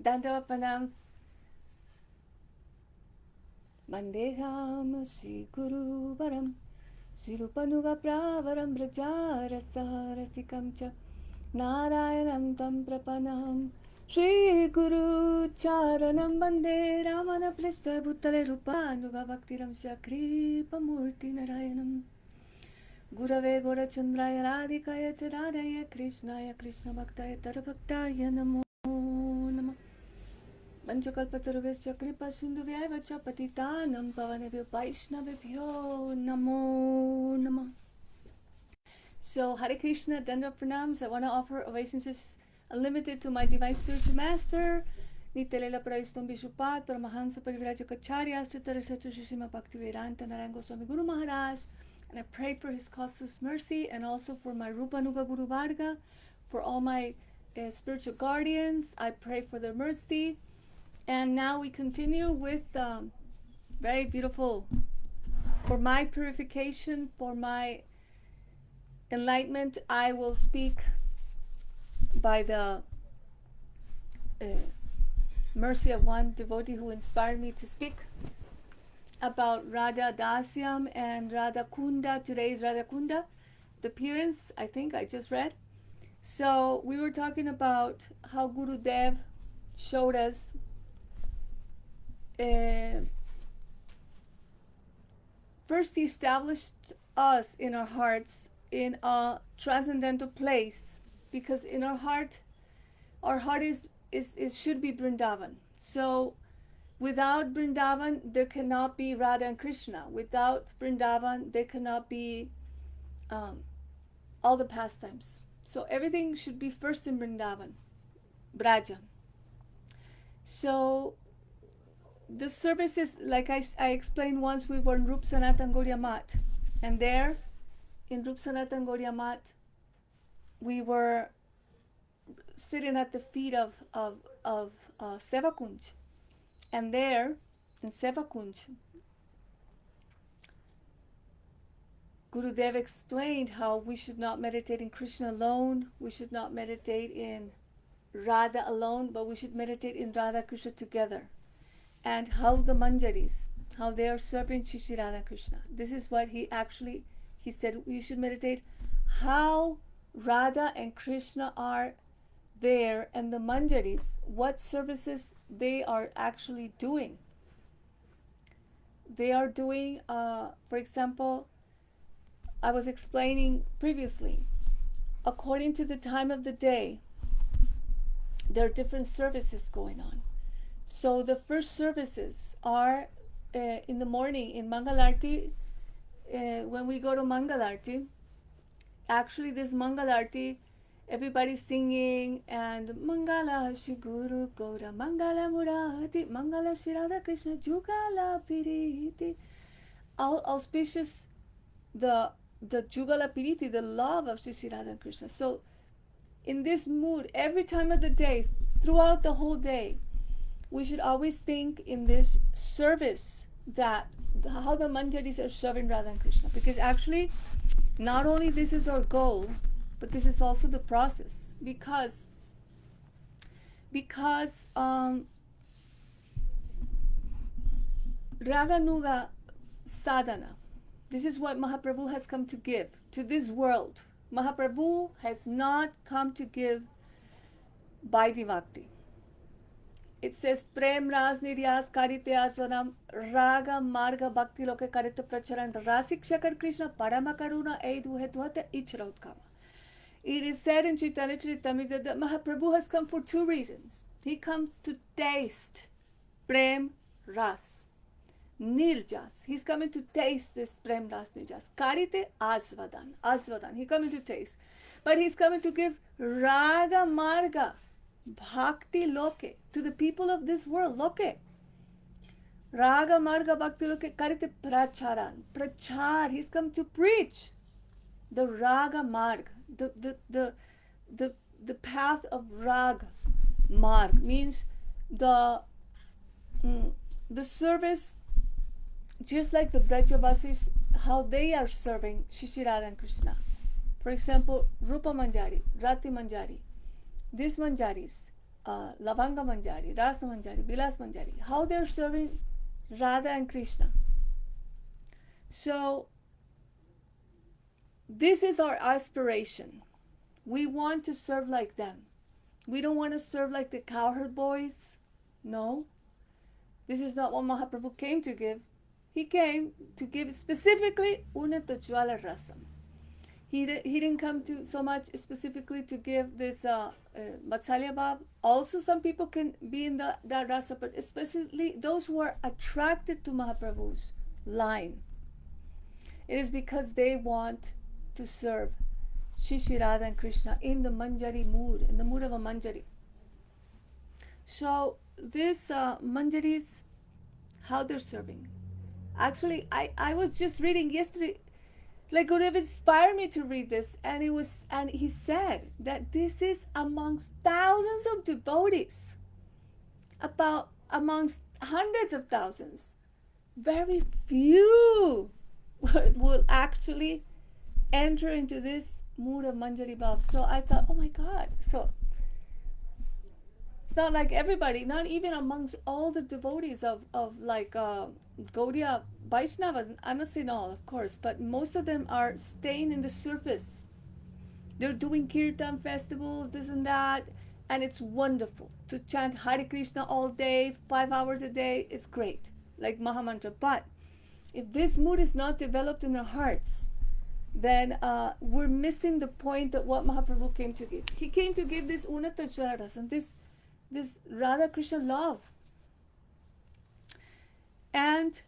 Dandava pranams. Mandeham Shri Guru Varam Shirupanuga Pravaram Brajarasa Rasikam Cha Narayanam Tam Prapanam Shri Guru Charanam Bande Ramana Plista Bhuttale Rupanuga Bhakti-ras Kripa Murti Narayanam Gurave Gorachandraya Radhikaya Charanaya Krishnaya Krishna Bhaktaya Tarabhaktaya Namo Namah Panchakalpatarubhasya Kripa Sindhuvyaiva cha Patitanam Pavanebhyo Vaishnavibhyo Namo Namah. So Hare Krishna, Dandava Pranams. I want to offer obeisances unlimited to my Divine Spiritual Master, Nityalela Pravistam Vishupat, Paramahansa Parivrajacharya, Astritarasacha Shrima Bhaktivedanta Narayana Goswami Guru Maharaj. And I pray for his causeless mercy and also for my Rupanuga Guru Varga, for all my spiritual guardians. I pray for their mercy. And now we continue with very beautiful, for my purification, for my enlightenment. I will speak by the mercy of one devotee who inspired me to speak about Radha Dasyam and Radha Kunda. Today is Radha Kunda, the appearance, I think I just read. So we were talking about how Guru Dev showed us first he established us in our hearts in a transcendental place, because in our heart is should be Vrindavan. So without Vrindavan there cannot be Radha and Krishna. Without Vrindavan there cannot be all the pastimes. So everything should be first in Vrindavan, Braja. So the services, like I explained once, we were in Rup Sanatan Gaudiya Math, and there in Rup Sanatan Gaudiya Math we were sitting at the feet of Seva Kunj, and there in Seva Kunj Gurudev explained how we should not meditate in Krishna alone, we should not meditate in Radha alone, but we should meditate in Radha Krishna together. And how the Manjaris, how they are serving Shri Radha Krishna. This is what he said, you should meditate how Radha and Krishna are there, and the Manjaris, what services they are actually doing. They are doing, for example, I was explaining previously, according to the time of the day, there are different services going on. So the first services are in the morning in Mangalarti. When we go to Mangalarti, actually this Mangalarti, everybody's singing, and Mangala Shri Guru Gaura, Mangala Murati, Mangala Shri Radha Krishna, Jugala Piriti. Auspicious the Jugala Piriti, the love of Shri Radha Krishna. So in this mood, every time of the day, throughout the whole day, we should always think in this service that how the Manjaris are serving Radha and Krishna, because actually not only this is our goal, but this is also the process, because Raganuga sadhana, this is what Mahaprabhu has come to give to this world. Mahaprabhu has not come to give Vaidhi Bhakti. It says Prem Ras Niryas Karite Asvanam Raga Marga Bhakti Loke Karita Pracharan Rasik Shakar Krishna Parama Karuna Eidu Hetuhata Ichraut. It is said in Chaitanya Charitamrita that Mahaprabhu has come for two reasons. He comes to taste Prem Ras Nirjas. He's coming to taste this Prem Ras Nirjas. Karite Asvadan. He's coming to taste. But he's coming to give Raga Marga Bhakti Loke to the people of this world. Loke. Raga Marga Bhakti Loke Karite Pracharan. Prachar. He's come to preach the Raga Marg. The path of Raga Marg means the service, just like the Brajavasis, how they are serving Shri Radha and Krishna. For example, Rupa Manjari, Rati Manjari. These Manjaris, Lavanga Manjari, Rasa Manjari, Bilas Manjari, how they're serving Radha and Krishna. So this is our aspiration. We want to serve like them. We don't want to serve like the cowherd boys. No. This is not what Mahaprabhu came to give. He came to give specifically Unatajwala Rasam. He didn't come to so much specifically to give this Vatsalya Bhav. Also, some people can be in that rasa, but especially those who are attracted to Mahaprabhu's line. It is because they want to serve Shri Radha and Krishna in the Manjari mood, in the mood of a Manjari. So this Manjaris, how they're serving. Actually, I was just reading yesterday, like Gurudev inspired me to read this, and he said that this is amongst thousands of devotees, amongst hundreds of thousands, very few will actually enter into this mood of Manjari Bhav. So I thought, oh my God. So it's not like everybody, not even amongst all the devotees of like Gaudiya Vaishnavas. I'm not saying all, of course, but most of them are staying in the surface. They're doing kirtan festivals, this and that, and it's wonderful to chant Hare Krishna all day, 5 hours a day. It's great, like Mahamantra. But if this mood is not developed in our hearts, then we're missing the point that what Mahaprabhu came to give. He came to give this Unatachara and this Radha Krishna love. And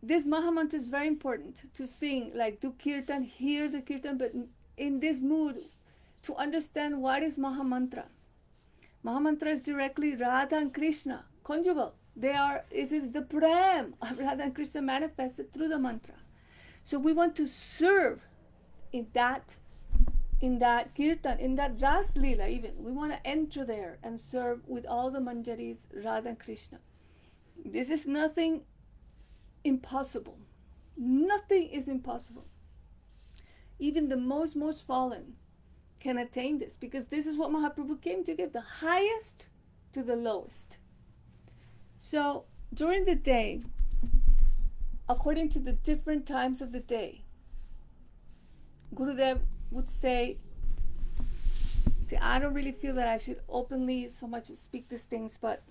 this Mahamantra is very important to sing, like do kirtan, hear the kirtan, but in this mood to understand what is Mahamantra. Mahamantra is directly Radha and Krishna, conjugal. It is the Prem of Radha and Krishna manifested through the mantra. So we want to serve in that kirtan, in that Ras Leela even. We want to enter there and serve with all the Manjaris, Radha and Krishna. This is nothing impossible. Nothing is impossible. Even the most fallen can attain this, because this is what Mahaprabhu came to give, the highest to the lowest. So during the day, according to the different times of the day, Gurudev would say, I don't really feel that I should openly so much speak these things, but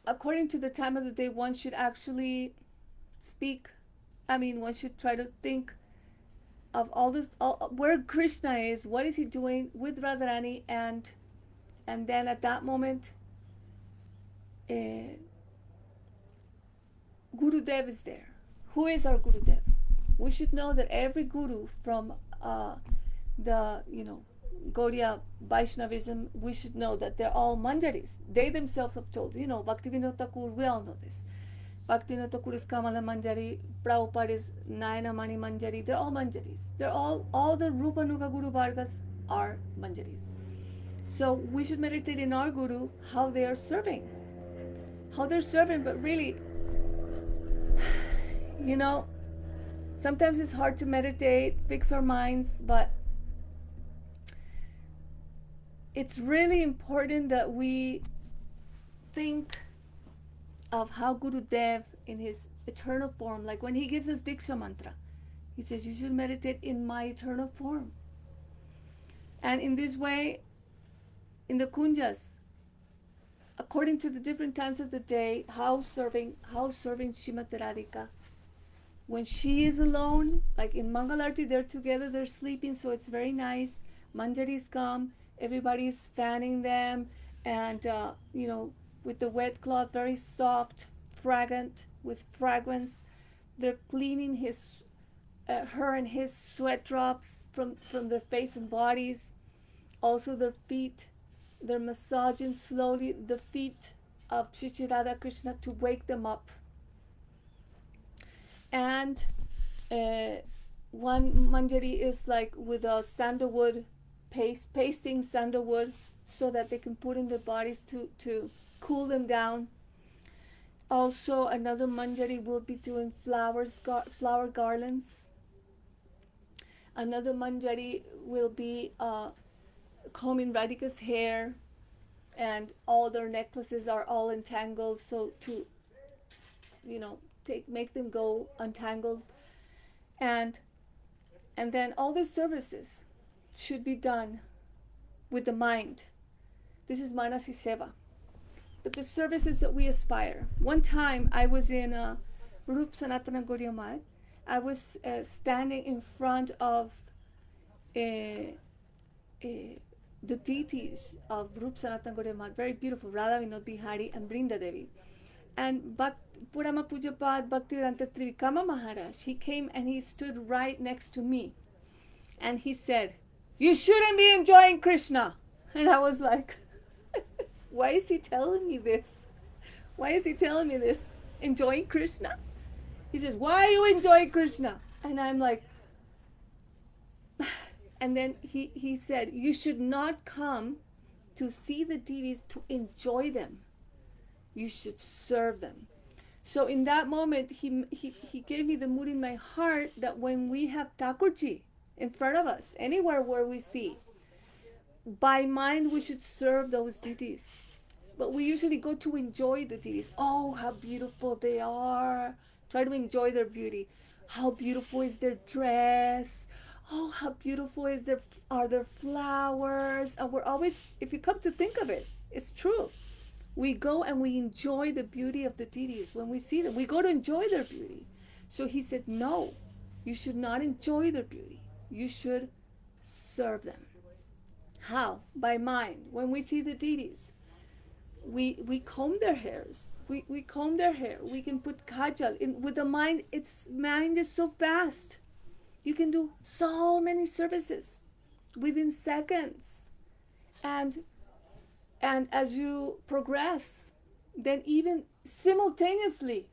according to the time of the day, one should actually speak. One should try to think of where Krishna is, what is he doing with Radharani, and then at that moment, Gurudev is there. Who is our Gurudev? We should know that every Guru from the Gaudiya Vaishnavism, we should know that they're all Manjaris. They themselves have told, Bhaktivinoda Thakur, we all know this. Bhaktivinoda Thakur is Kamala Manjari, Prabhupada is Nayana Mani Manjari. They're all Manjaris. They're all the Rupa Nuga Guru Vargas are Manjaris. So we should meditate in our Guru, how they are serving. How they're serving, but really, sometimes it's hard to meditate, fix our minds, but it's really important that we think of how Gurudev in his eternal form, like when he gives us Diksha mantra, he says, you should meditate in my eternal form. And in this way, in the kunjas, according to the different times of the day, how serving Srimati Radhika. When she is alone, like in Mangalarti, they're together, they're sleeping, so it's very nice. Manjaris come, everybody's fanning them, and with the wet cloth, very soft, fragrant, with fragrance. They're cleaning her and his sweat drops from their face and bodies. Also their feet. They're massaging slowly the feet of Shri Radha Krishna to wake them up. And one Manjari is like with a sandalwood pasting sandalwood so that they can put in their bodies to cool them down. Also, another Manjari will be doing flower garlands. Another manjari will be combing Radhika's hair, and all their necklaces are all entangled, so to make them go untangled. And and then all the services should be done with the mind. This is manasi seva. But the services that we aspire. One time I was in Rup Sanatana Gaudiya Math. I was standing in front of the deities of Rup Sanatana Gaudiya Math, very beautiful, Radha Vinod Bihari and Brinda Devi. And Purama Pujapad Bhaktivedanta Trivikama Maharaj, he came and he stood right next to me. And he said, "You shouldn't be enjoying Krishna." And I was like, why is he telling me this? Why is he telling me this? Enjoying Krishna? He says, "Why are you enjoying Krishna?" And I'm like, and then he said, "You should not come to see the deities to enjoy them. You should serve them." So in that moment, he gave me the mood in my heart that when we have Thakurji in front of us, anywhere where we see, by mind we should serve those deities. But we usually go to enjoy the deities. Oh, how beautiful they are. Try to enjoy their beauty. How beautiful is their dress. Oh, how beautiful are their flowers. And we're always, if you come to think of it, it's true. We go and we enjoy the beauty of the deities. When we see them, we go to enjoy their beauty. So he said, no, you should not enjoy their beauty. You should serve them. How? By mind. When we see the deities, we comb their hairs. We comb their hair. We can put kajal in with the mind. Its mind is so fast. You can do so many services within seconds. And as you progress, then even simultaneously,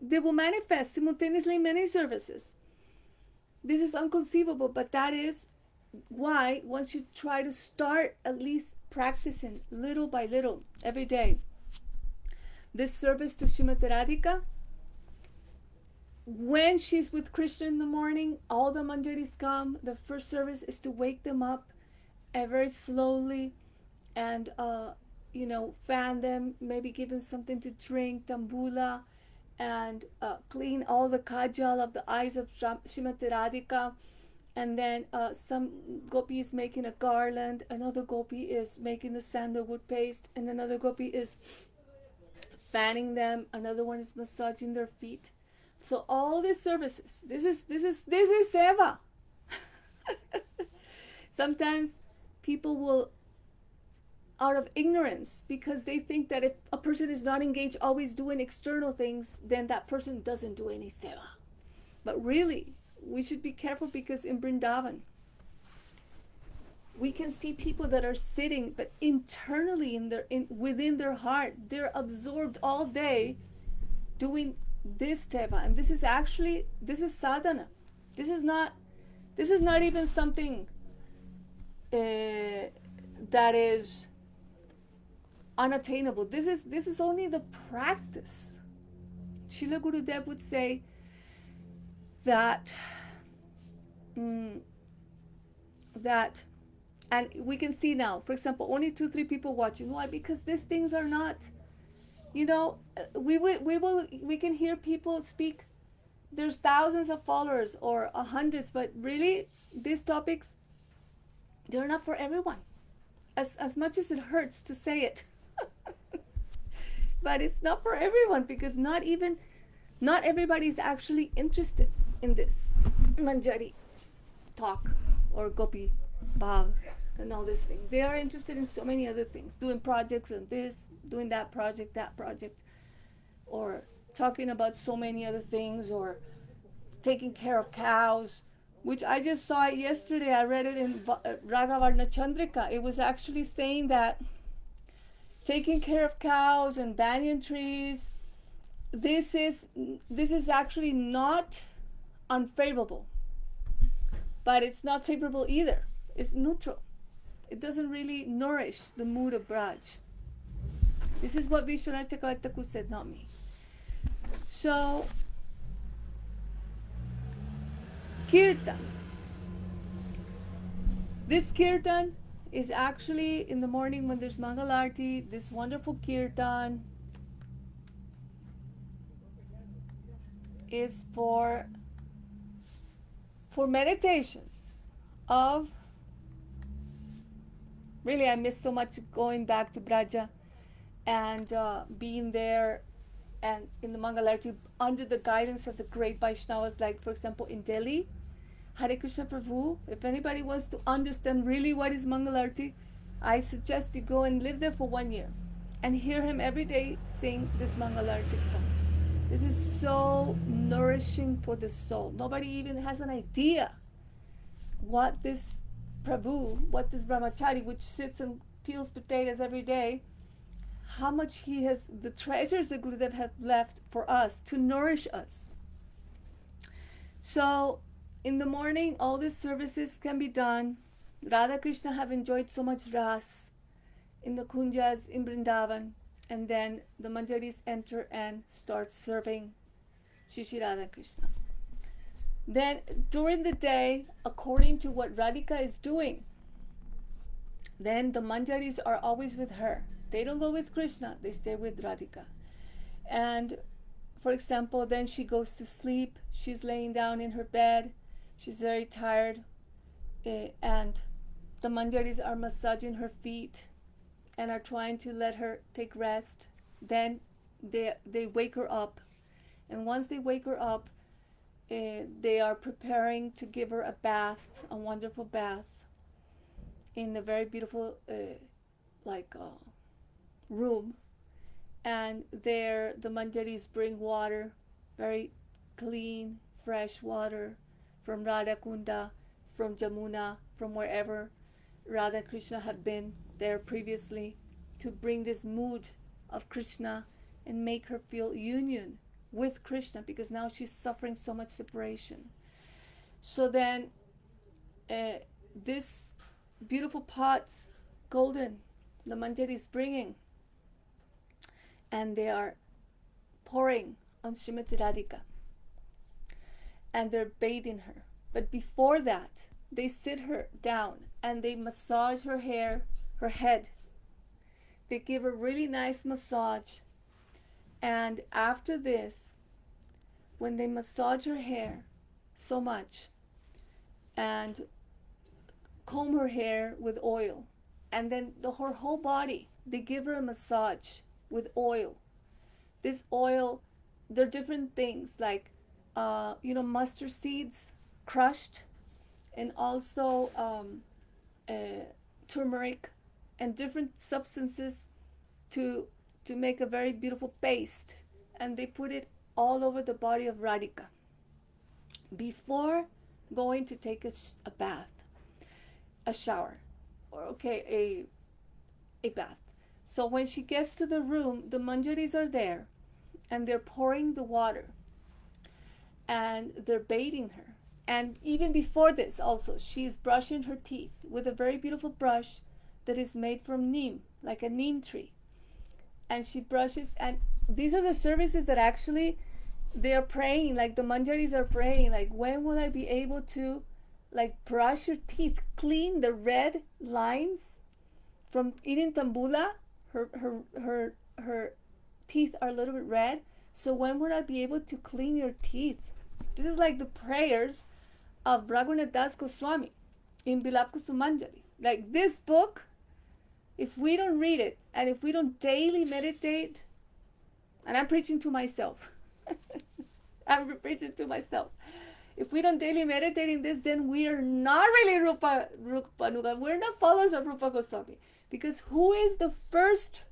they will manifest simultaneously many services. This is inconceivable, but that is why once you try to start at least practicing little by little every day this service to Srimati Radhika, when she's with Krishna in the morning, all the manjaris come. The first service is to wake them up very slowly and fan them, maybe give them something to drink, tambula, and clean all the kajal of the eyes of Srimati Radhika. And then some gopi is making a garland, another gopi is making the sandalwood paste, and another gopi is fanning them, another one is massaging their feet. So all these services, this is seva. Sometimes people will, out of ignorance, because they think that if a person is not engaged always doing external things, then that person doesn't do any seva. But really, we should be careful, because in Vrindavan, we can see people that are sitting, but internally within their heart, they're absorbed all day doing this seva. And this is sadhana. This is not even something that is unattainable. This is only the practice. Srila Gurudev would say that and we can see now, for example, only 2-3 people watching. Why? Because these things are not, we can hear people speak. There's thousands of followers or hundreds, but really these topics, they're not for everyone. As much as it hurts to say it, but it's not for everyone, because not everybody's actually interested in this manjari talk or gopi bhav and all these things. They are interested in so many other things, doing projects and this, doing that project, or talking about so many other things, or taking care of cows, which I just saw it yesterday. I read it in Raghavarna Chandrika. It was actually saying that taking care of cows and banyan trees, this is actually not unfavorable, but it's not favorable either. It's neutral. It doesn't really nourish the mood of Braj. This is what Vishwanath Chakravarti Thakur said, not me. So, kirtan. This kirtan is actually in the morning when there's Mangalarti, this wonderful kirtan is for meditation of, really, I miss so much going back to Braja and being there and in the Mangalarti under the guidance of the great Vaishnavas, like for example in Delhi, Hare Krishna Prabhu. If anybody wants to understand really what is Mangalarti, I suggest you go and live there for 1 year and hear him every day sing this Mangalarti song. This is so nourishing for the soul. Nobody even has an idea what this Prabhu, what this brahmachari, which sits and peels potatoes every day, how much he has, the treasures that Gurudev have left for us to nourish us. So in the morning, all these services can be done. Radha Krishna have enjoyed so much ras in the kunjas in Vrindavan, and then the manjaris enter and start serving Shri Radha Krishna. Then during the day, according to what Radhika is doing, then the manjaris are always with her. They don't go with Krishna, they stay with Radhika. And for example, then she goes to sleep, she's laying down in her bed, she's very tired, and the manjaris are massaging her feet and are trying to let her take rest. Then they wake her up, and once they wake her up, they are preparing to give her a bath, a wonderful bath, in a very beautiful room. And there the manjaris bring water, very clean, fresh water from Radha Kunda, from Jamuna, from wherever Radha Krishna had been there previously, to bring this mood of Krishna and make her feel union with Krishna, because now she's suffering so much separation. So then this beautiful pots, golden, the manjari is bringing, and they are pouring on Srimati Radhika, and they're bathing her. But before that, they sit her down and they massage her hair, her head. They give her really nice massage. And after this, when they massage her hair so much and comb her hair with oil, and then her whole body, they give her a massage with oil. This oil, there are different things like mustard seeds crushed, and also turmeric and different substances to make a very beautiful paste, and they put it all over the body of Radhika before going to take a bath, a shower, or a bath. So when she gets to the room, the manjaris are there and they're pouring the water and they're bathing her. And even before this also, she's brushing her teeth with a very beautiful brush that is made from neem, like a neem tree. And she brushes, and these are the services that actually they are praying, like the manjaris are praying, like, when will I be able to brush your teeth, clean the red lines from eating tambula? Her teeth are a little bit red, so when will I be able to clean your teeth? This is like the prayers of Raghunath Das Goswami in Bilap Kusumanjali. Like this book, if we don't read it and if we don't daily meditate, and I'm preaching to myself, if we don't daily meditate in this, then we are not really Rupa Nuga. We're not followers of Rupa Goswami. Because who is the first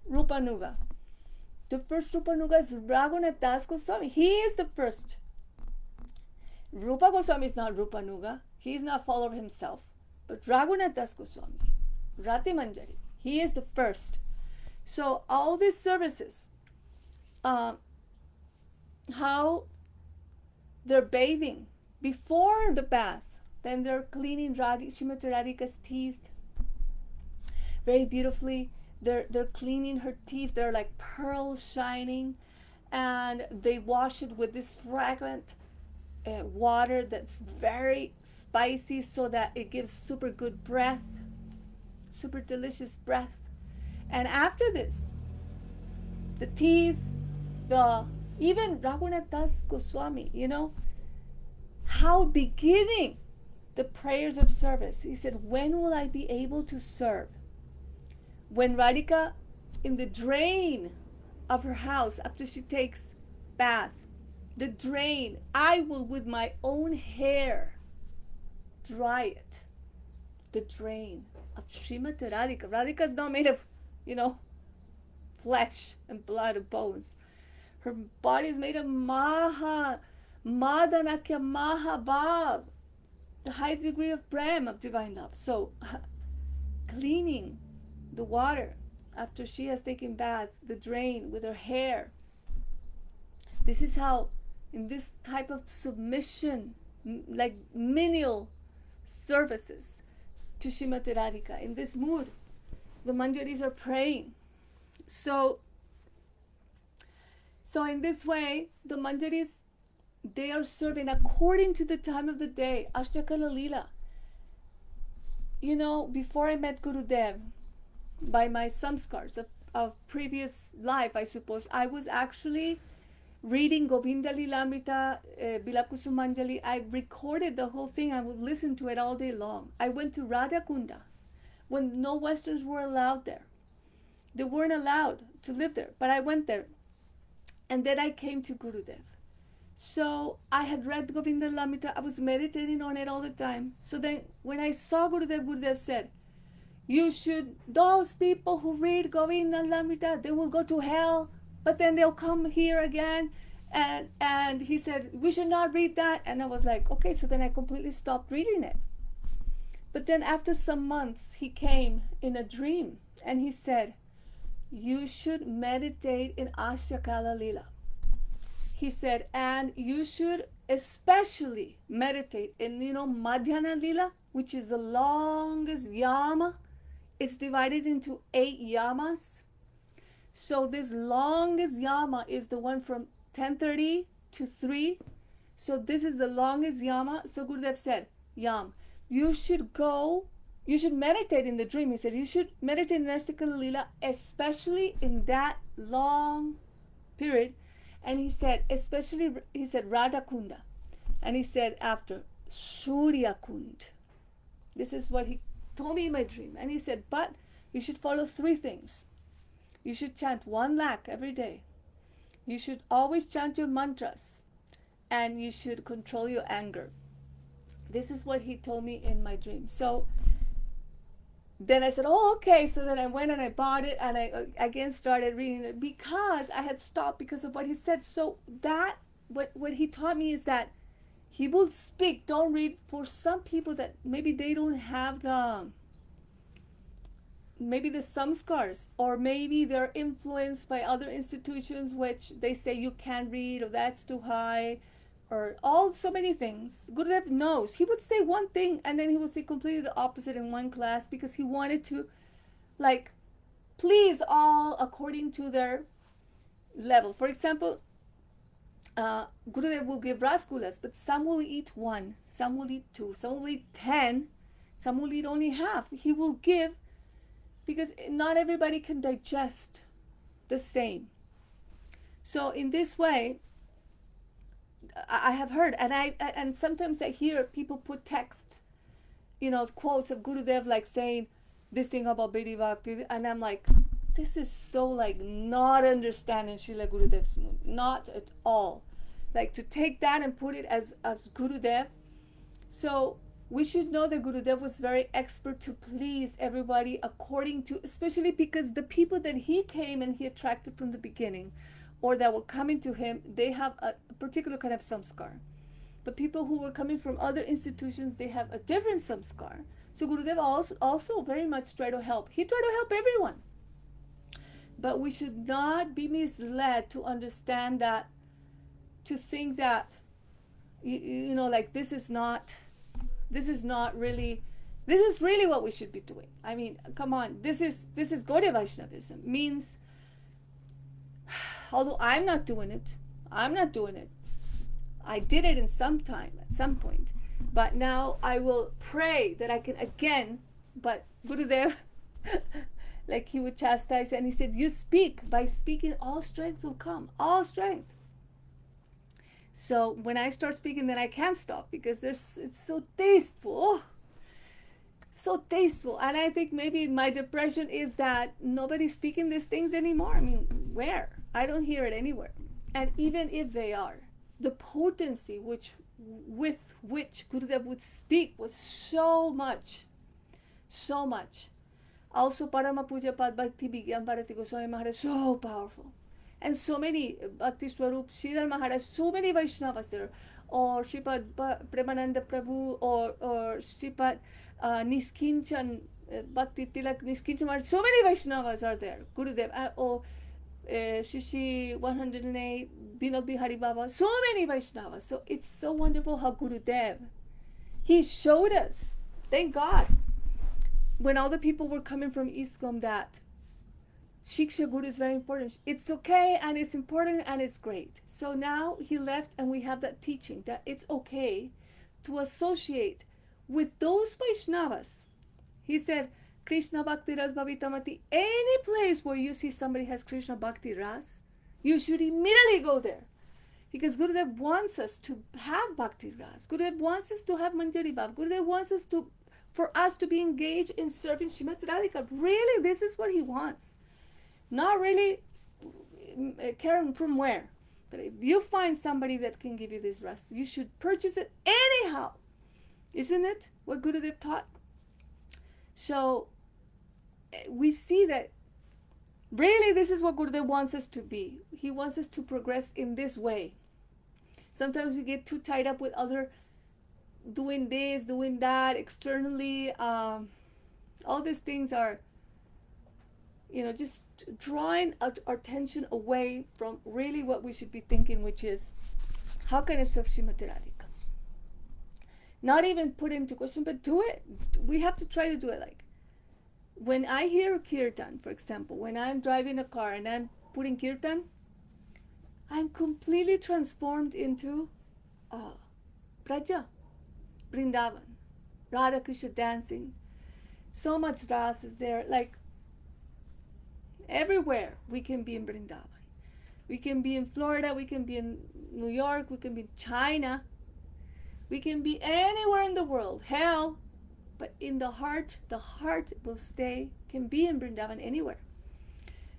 Rupa Nuga? The first Rupa Nuga is Raghunath Das Goswami. He is the first. Rupa Goswami is not Rupa Nuga. He is not follower himself. But Raghunath Das Goswami, Rati Manjari, he is the first. So all these services, how they're bathing before the bath, then they're cleaning Srimati Radhika's teeth very beautifully. They're cleaning her teeth. They're like pearls shining, and they wash it with this fragrant water that's very spicy so that it gives super good breath, super delicious breath. And after this, the teeth, the even Raghunath Das Goswami, how beginning the prayers of service. He said, when will I be able to serve? When Radhika, in the drain of her house, after she takes bath, the drain, I will with my own hair dry it. The drain of Srimati Radhika. Radhika is not made of, flesh and blood and bones. Her body is made of Madanakya Mahabhav, the highest degree of Brahm, of divine love. So, cleaning the water after she has taken bath, the drain with her hair. This is how, in this type of submission, like menial services to Srimati Radhika, in this mood, the Manjaris are praying. So in this way, the Manjaris, they are serving according to the time of the day. Ashtakala Leela. Before I met Gurudev, by my samskars of previous life, I suppose, I was actually reading Govinda Lilamrita, Bilakusumanjali. I recorded the whole thing. I would listen to it all day long. I went to Radha Kund when no Westerns were allowed there. They weren't allowed to live there, but I went there. And then I came to Gurudev. So I had read Govinda Lilamrita. I was meditating on it all the time. So then when I saw Gurudev, Gurudev said, those people who read Govinda Lilamrita, they will go to hell, but then they'll come here again. And he said, we should not read that. And I was like, okay, so then I completely stopped reading it. But then after some months, he came in a dream and he said, you should meditate in Ashyakala Leela. He said, and you should especially meditate in, Madhyana Leela, which is the longest yama. It's divided into 8 yamas. So this longest yama is the one from 10:30 to 3. So this is the longest yama. So Gurudev said, Yam, you should meditate in the dream. He said, you should meditate in Astakala Leela, especially in that long period. And he said, Radha Kunda. And he said after, Surya Kund. This is what he told me in my dream. And he said, but you should follow 3 things. You should chant 1 lakh every day. You should always chant your mantras. And you should control your anger. This is what he told me in my dream. So then I said, oh, okay. So then I went and I bought it and I again started reading it because I had stopped because of what he said. So that, what he taught me is that he will speak, don't read, for some people that maybe they don't have the samskars, or maybe they're influenced by other institutions which they say you can't read, or that's too high, or so many things. Gurudev knows. He would say one thing and then he would say completely the opposite in one class because he wanted to please all according to their level. For example, Gurudev will give rasgullas, but some will eat 1, some will eat 2, some will eat 10, some will eat only half. He will give because not everybody can digest the same. So in this way, I have heard, and sometimes I hear people put text, quotes of Gurudev saying this thing about Bedi Bhakti, and I'm like, this is so not understanding Srila Gurudev's mood, not at all. To take that and put it as Gurudev. So we should know that Gurudev was very expert to please everybody according to, especially because the people that he came and he attracted from the beginning, or that were coming to him, they have a particular kind of samskar. But people who were coming from other institutions, they have a different samskar. So Gurudev also very much tried to help. He tried to help everyone. But we should not be misled to understand that, to think that, this is really what we should be doing. I mean, come on, this is Gaudiya Vaishnavism. Means, although I'm not doing it, I did it in some time, at some point. But now I will pray that I can again. But Gurudev, like he would chastise, and he said, you speak. By speaking, all strength will come. All strength. So when I start speaking, then I can't stop, because it's so tasteful. So tasteful. And I think maybe my depression is that nobody's speaking these things anymore. I mean, where? I don't hear it anywhere. And even if they are, the potency with which Gurudev would speak was so much. So much. Also, Parama Puja Pad Bhakti Vigyan Bharati Goswami Maharaj, so powerful. And so many, Bhakti Swarup, Sridhar Maharaj, so many Vaishnavas there. Or Sripad Premananda Prabhu, or Sripad Niskinchan, Bhakti Tilak Niskinchan Maharaj, so many Vaishnavas are there. Gurudev, or Shishi 108, Binod Bihari Baba, so many Vaishnavas. So it's so wonderful how Gurudev, he showed us, thank God, when all the people were coming from ISKCON, that Shiksha Guru is very important. It's okay, and it's important, and it's great. So now he left, and we have that teaching that it's okay to associate with those Vaishnavas. He said, Krishna Bhakti Ras Bhavitamati, any place where you see somebody has Krishna Bhakti Ras, you should immediately go there. Because Gurudev wants us to have Bhakti Ras. Gurudev wants us to have Manjari Bhav. Gurudev wants us for us to be engaged in serving Srimati Radhika. Really, this is what he wants. Not really caring from where. But if you find somebody that can give you this Ras, you should purchase it anyhow. Isn't it what Gurudev taught? So we see that really this is what Gurudev wants us to be. He wants us to progress in this way. Sometimes we get too tied up with other, doing this, doing that, externally. All these things are, just drawing our attention away from really what we should be thinking, which is, how can I serve Srimati Radhika? Not even put into question, but do it. We have to try to do it. Like, when I hear kirtan, for example, when I'm driving a car and I'm putting kirtan, I'm completely transformed into Braja, Vrindavan, Radha Krishna dancing. So much ras is there. Like, everywhere we can be in Vrindavan. We can be in Florida, we can be in New York, we can be in China. We can be anywhere in the world. Hell, but in the heart will stay, can be in Vrindavan anywhere.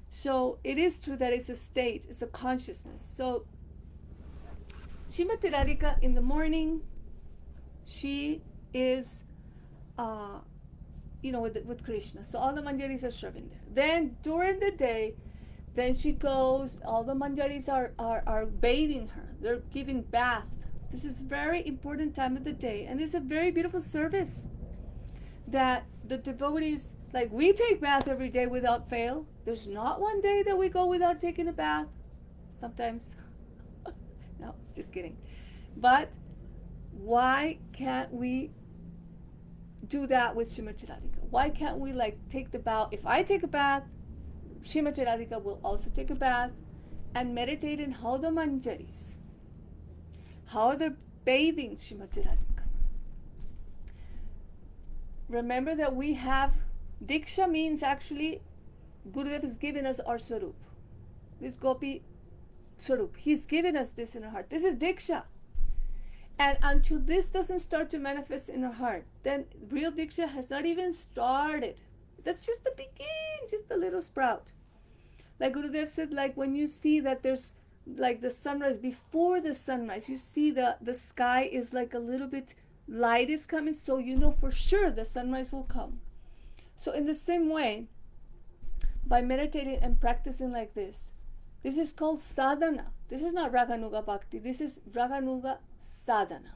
So it is true that it's a state, it's a consciousness. So Srimati Radhika in the morning, she is, with Krishna. So all the manjaris are serving there. Then during the day, then she goes, all the manjaris are bathing her. They're giving bath. This is a very important time of the day. And it's a very beautiful service that the devotees, like, we take bath every day without fail. There's not one day that we go without taking a bath. Sometimes. No, just kidding. But why can't we do that with Srimati Radhika? Why can't we take the bath? If I take a bath, Srimati Radhika will also take a bath and meditate in how the manjaris, how they're bathing Srimati Radhika. Remember that we have, Diksha means actually, Gurudev has given us our Swarup. This Gopi Swarup. He's given us this in our heart. This is Diksha. And until this doesn't start to manifest in our heart, then real Diksha has not even started. That's just the beginning, just a little sprout. Like Gurudev said, like when you see that there's like the sunrise, before the sunrise, you see the sky is like a little bit, light is coming, so you know for sure the sunrise will come. So in the same way, by meditating and practicing like this is called sadhana. This is not Raganuga Bhakti, this is Raganuga sadhana.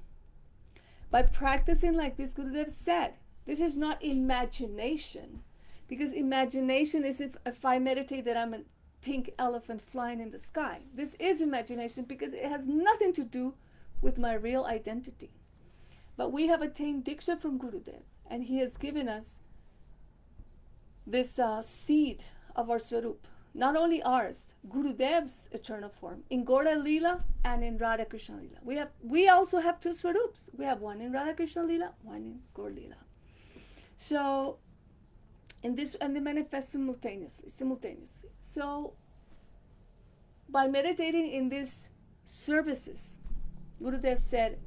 By practicing like this, Gurudev said, this is not imagination, because imagination is if I meditate that I'm a pink elephant flying in the sky. This is imagination because it has nothing to do with my real identity. But we have attained Diksha from Gurudev, and he has given us this seed of our Swarup, not only ours, Gurudev's eternal form, in Gaudiya Leela and in Radha Krishna Leela. We also have two Swarups. We have one in Radha Krishna Leela, one in Gaudiya Leela. So, in this, and they manifest simultaneously. So, by meditating in these services, Gurudev said,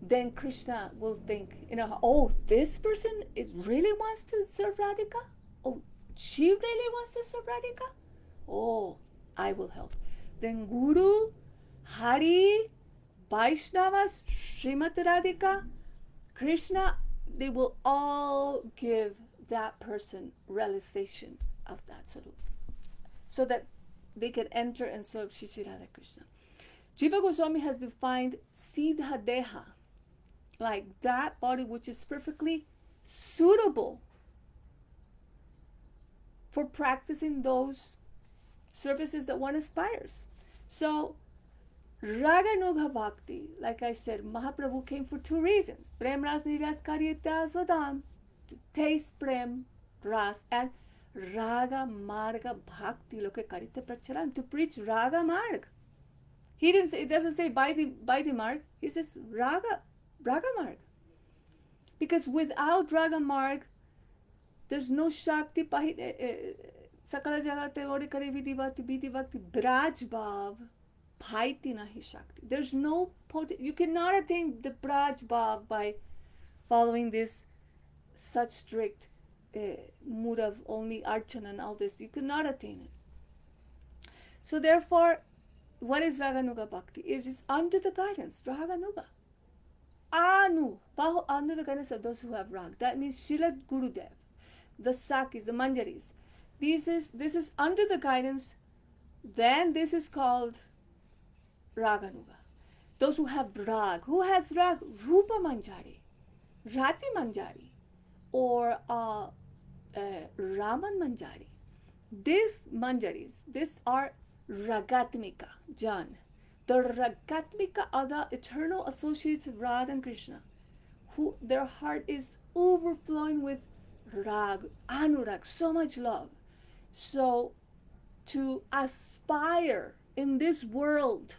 then Krishna will think, oh, this person really wants to serve Radhika? Oh, she really wants to serve Radhika? Oh, I will help. Then Guru, Hari, Vaishnavas, Srimati Radhika, Krishna, they will all give that person realization of that sarup, so that they can enter and serve Shri Shri Radha Krishna. Jiva Goswami has defined Siddha Deha, like that body which is perfectly suitable for practicing those services that one aspires. So, Raganuga Bhakti, like I said, Mahaprabhu came for two reasons. Prem Ras Niras Karyata Sodam, to taste Prem Ras, and Raga Marga Bhakti Loke Karita Pracharan, to preach Raga Marg. It doesn't say by the marg, he says Raga Marg. Because without Raga Marg, there's no Shakti, Sakala Jagate Ori Kari Vidhi Bhakti, Braj Bhav, Bhaiti Nahi Shakti. There's no you cannot attain the Braj Bhav by following this such strict mood of only Archana and all this. You cannot attain it. So therefore, what is Raganuga Bhakti? It is under the guidance, Raganuga. Under the guidance of those who have Rag. That means Srila Gurudev, the Sakis, the Manjaris. This is under the guidance, then this is called Raganuga. Those who have Rag. Who has Rag? Rupa Manjari, Rati Manjari, or Raman Manjari. These Manjaris, these are Ragatmika, Jan. The Ragatmika are the eternal associates of Radha and Krishna, who their heart is overflowing with Rag, Anurag, so much love. So, to aspire in this world,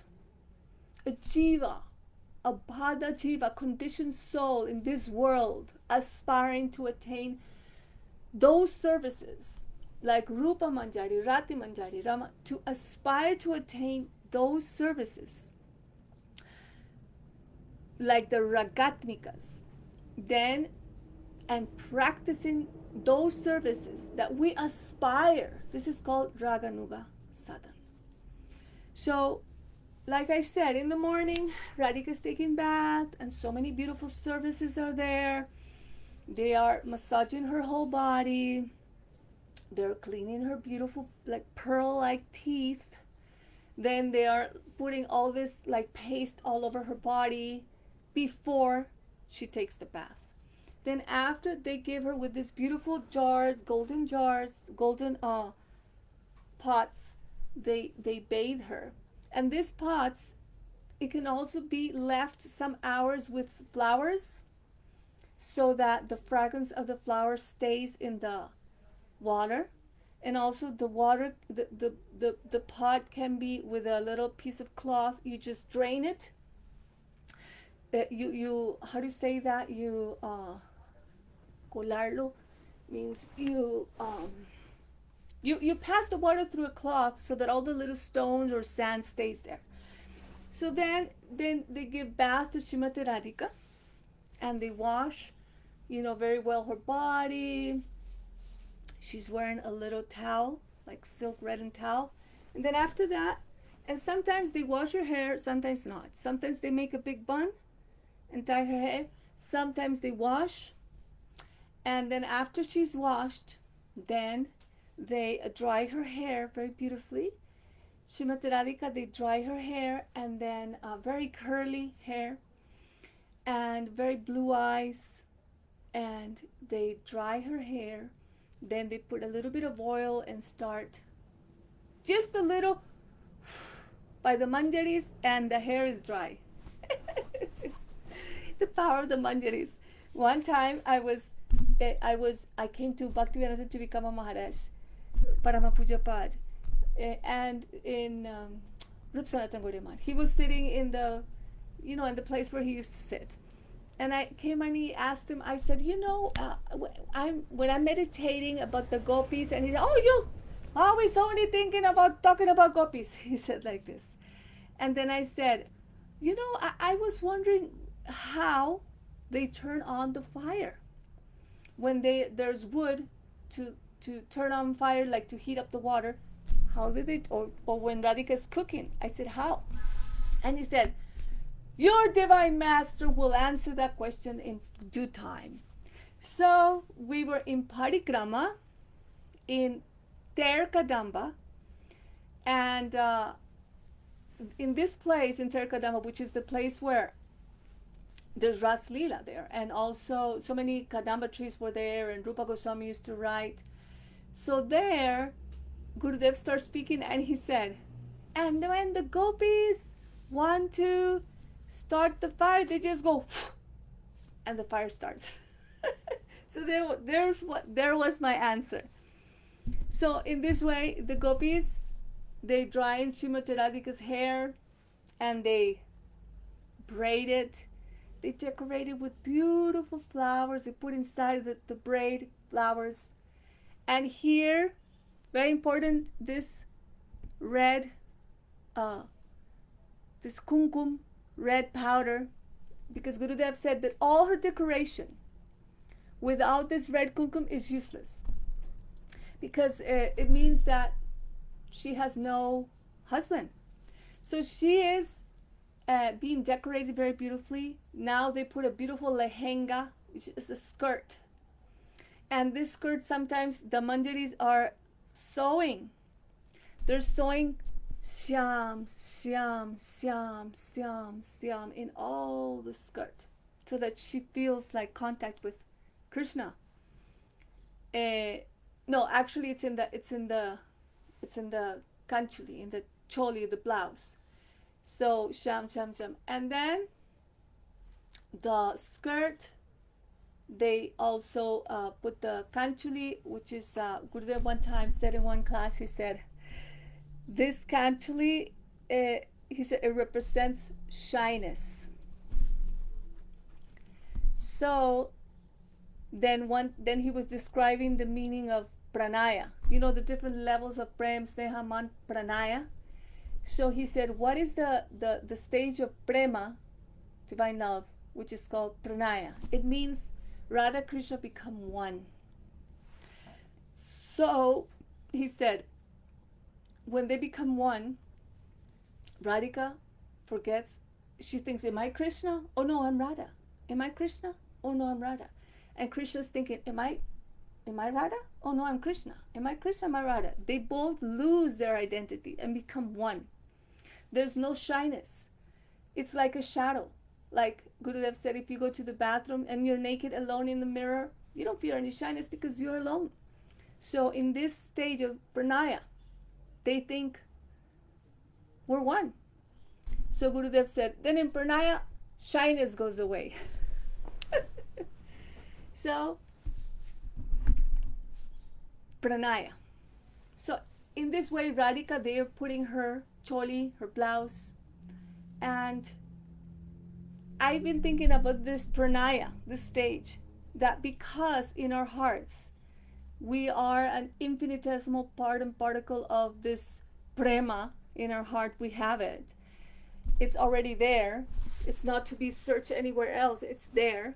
a jiva, a bhada jiva, conditioned soul in this world, aspiring to attain those services, like Rupa Manjari, Rati Manjari, Rama, to aspire to attain those services, like the Ragatmikas, then, and practicing those services that we aspire, this is called Raganuga Sadhan. So, like I said, in the morning, Radhika's taking bath, and so many beautiful services are there. They are massaging her whole body. They're cleaning her beautiful, like pearl-like teeth. Then they are putting all this like paste all over her body before she takes the bath. Then after, they give her with these beautiful jars, golden pots. They bathe her. And these pots, it can also be left some hours with flowers, so that the fragrance of the flower stays in the water. And also the water, the pot can be with a little piece of cloth. You just drain it. You how do you say that? You colarlo means you pass the water through a cloth so that all the little stones or sand stays there. So then they give bath to Srimati Radhika, and they wash, very well her body. She's wearing a little towel, like silk redden towel. And then after that, and sometimes they wash her hair, sometimes not. Sometimes they make a big bun and tie her hair. Sometimes they wash. And then after she's washed, then they dry her hair very beautifully. Srimati Radhika, they dry her hair, and then very curly hair and very blue eyes. And they dry her hair. Then they put a little bit of oil and start just a little by the manjaris, and the hair is dry. The power of the manjaris. One time I came to Bhaktivedanta to become a Maharaj, Parama Puja Pad, and in Rup Sanatan Gaudiya Math. He was sitting in the, in the place where he used to sit. And I came and he asked him, I said, when I'm meditating about the gopis, and he said, oh, you always only thinking about talking about gopis. He said like this. And then I said, I was wondering how they turn on the fire when there's wood to turn on fire, like to heat up the water. How did they, or when Radhika's cooking? I said, how? And he said, your divine master will answer that question in due time. So we were in Parikrama in Ter Kadamba, and in this place in Ter Kadamba, which is the place where there's Ras Leela there, and also so many Kadamba trees were there, and Rupa Goswami used to write. So there, Gurudev starts speaking, and he said, and when the gopis want to start the fire, they just go, and the fire starts. So there was my answer. So in this way, the gopis, they dry Srimati Radhika's hair, and they braid it. They decorate it with beautiful flowers. They put inside the braid flowers. And here, very important, this red, this kumkum, red powder, because Gurudev said that all her decoration without this red kumkum is useless, because it means that she has no husband. So she is being decorated very beautifully. Now they put a beautiful lehenga, which is a skirt. And this skirt, sometimes the manjaris are sewing. They're sewing Syam, Syam, Syam, Syam, Syam in all the skirt, so that she feels like contact with Krishna. No, actually, it's in the kanchuli, in the choli, the blouse. So Syam, Syam, Syam, and then the skirt. They also put the kanchuli, which is Gurudev one time said in one class. He said, this kanchuli, he said, it represents shyness. So then he was describing the meaning of pranaya. The different levels of prem, sneha, man, pranaya. So he said, what is the stage of prema, divine love, which is called pranaya? It means Radha Krishna become one. So he said, when they become one, Radhika forgets. She thinks, am I Krishna? Oh no, I'm Radha. Am I Krishna? Oh no, I'm Radha. And Krishna's thinking, am I Radha? Oh no, I'm Krishna. Am I Krishna? Am I Radha? They both lose their identity and become one. There's no shyness. It's like a shadow. Like Gurudev said, if you go to the bathroom and you're naked alone in the mirror, you don't feel any shyness because you're alone. So in this stage of pranaya, they think we're one. So Gurudev said, then in pranaya, shyness goes away. So pranaya. So in this way, Radhika, they are putting her choli, her blouse, and I've been thinking about this pranaya, this stage, that because in our hearts we are an infinitesimal part and particle of this prema in our heart, we have it. It's already there. It's not to be searched anywhere else. It's there.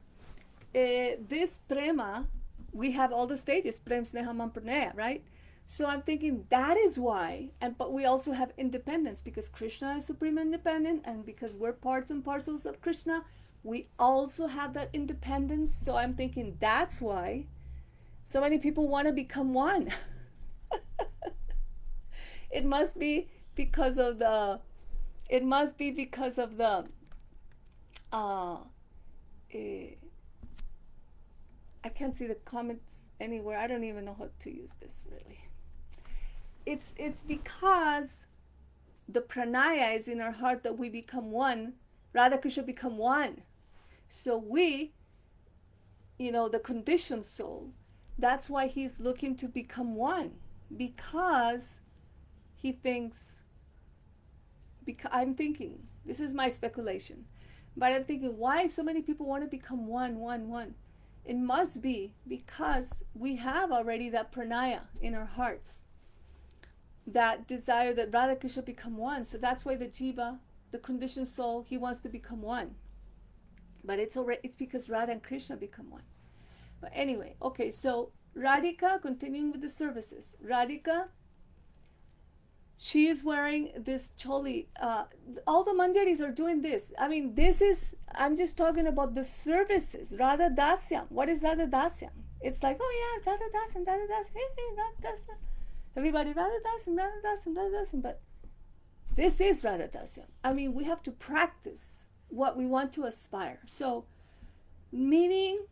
This prema, we have all the stages, prem, sneha, man, pranaya, right? So I'm thinking that is why, but we also have independence, because Krishna is supreme independent, and because we're parts and parcels of Krishna, we also have that independence. So I'm thinking that's why so many people want to become one. It must be because of the I can't see the comments anywhere. I don't even know how to use this really. It's because the pranaya is in our heart that we become one. Radha Krishna become one. So we, the conditioned soul, that's why he's looking to become one. because he thinks, I'm thinking, this is my speculation, but I'm thinking, why so many people want to become one? It must be because we have already that pranaya in our hearts, that desire that Radha Krishna become one. So that's why the jiva, the conditioned soul, he wants to become one. But it's because Radha and Krishna become one. But anyway, okay, so Radhika, continuing with the services. Radhika, she is wearing this choli. All the manjaris are doing this. I mean, I'm just talking about the services. Radha dasyam. What is Radha dasyam? It's like, oh yeah, Radha dasyam, hey, Radha dasyam. Everybody, Radha dasyam. But this is Radha dasyam. I mean, we have to practice what we want to aspire. So, meaning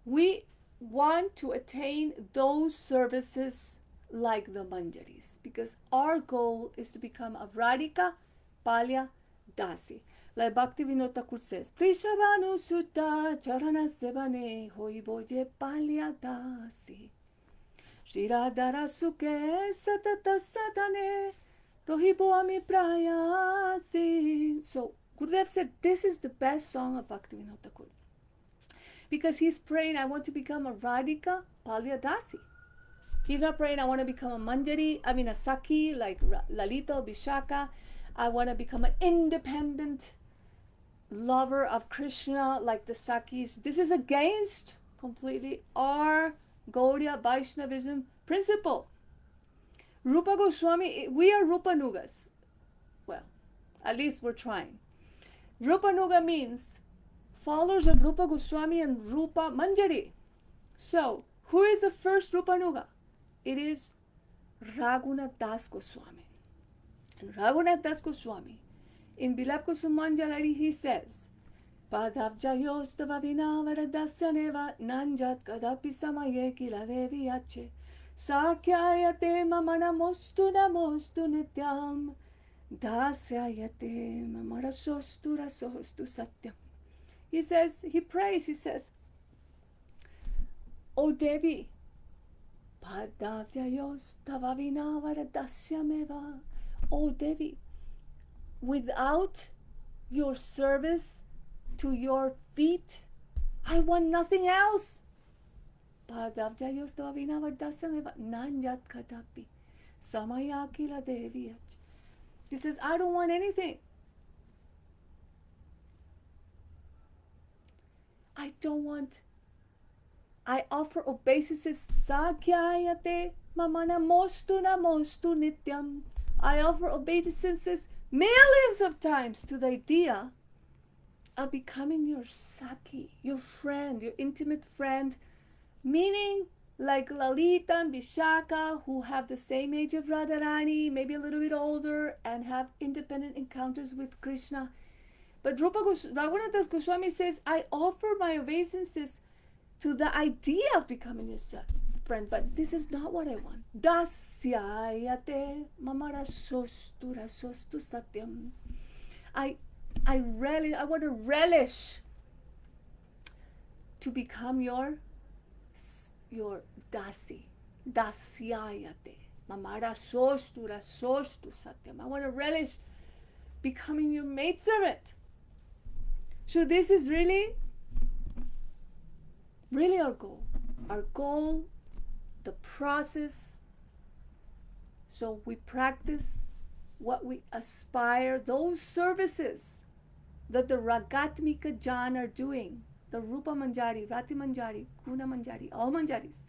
we want to attain those services like the manjaris, because our goal is to become a Radhika Palya Dasi. Like Bhaktivinoda Thakur says, Prishabhanu Sutta Charana Sevane Hoiboje Palya Dasi. Shri Radhara Sukhe Satata Sadane Rohibo Ami Prayasi. So Gurudev said this is the best song of Bhaktivinoda Thakur, because he's praying, I want to become a Radhika Palya Dasi. He's not praying, I want to become a Manjari, a Sakhi like Lalita or Vishaka. I want to become an independent lover of Krishna like the Sakhis. This is against completely our Gaudiya Vaishnavism principle. Rupa Goswami, we are Rupanugas. Well, at least we're trying. Rupanuga means followers of Rupa Goswami and Rupa Manjari. So, who is the first Rupanuga? It is Raghunath Das Goswami. And Raghunath Das Goswami, in Bilap Kusumanjalari, he says, Padavjayostava vinavaradasyaneva nanjat kadapi samaye kila deviyache sakyayate mamana mostu namostu nityam dasyayate mamara sostu rasostu satyam. He says, he prays, he says, O Devi, Padavjayostava vinavaradasyaneva. O Devi, without your service to your feet, I want nothing else. He says, I don't want anything. I offer obeisances. Sakyayate mamana mostu namostu nityam. I offer obeisances millions of times to the idea of becoming your Sakhi, your friend, your intimate friend, meaning like Lalita and Vishaka, who have the same age of Radharani, maybe a little bit older, and have independent encounters with Krishna. But Raghunath Das Goswami says, I offer my obeisances to the idea of becoming your friend, but this is not what I want. Dasyayate mamara sostu rasostu satyam. I want to relish to become your dasi. Dasyayate mamara sostu rasostu satyam. I want to relish becoming your maidservant. So this is really our goal. Our goal, the process. So we practice what we aspire, those services that the Ragatmika Jan are doing, the Rupa Manjari, Rati Manjari, Guna Manjari, all Manjaris,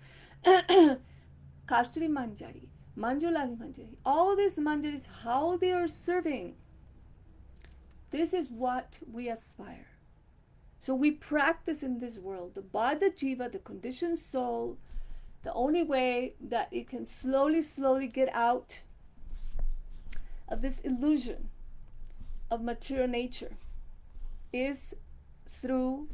Kasturi Manjari, Manjulali Manjari, all these Manjaris, how they are serving. This is what we aspire. So we practice in this world, the Bada Jiva, the conditioned soul. The only way that it can slowly get out of this illusion of material nature is through,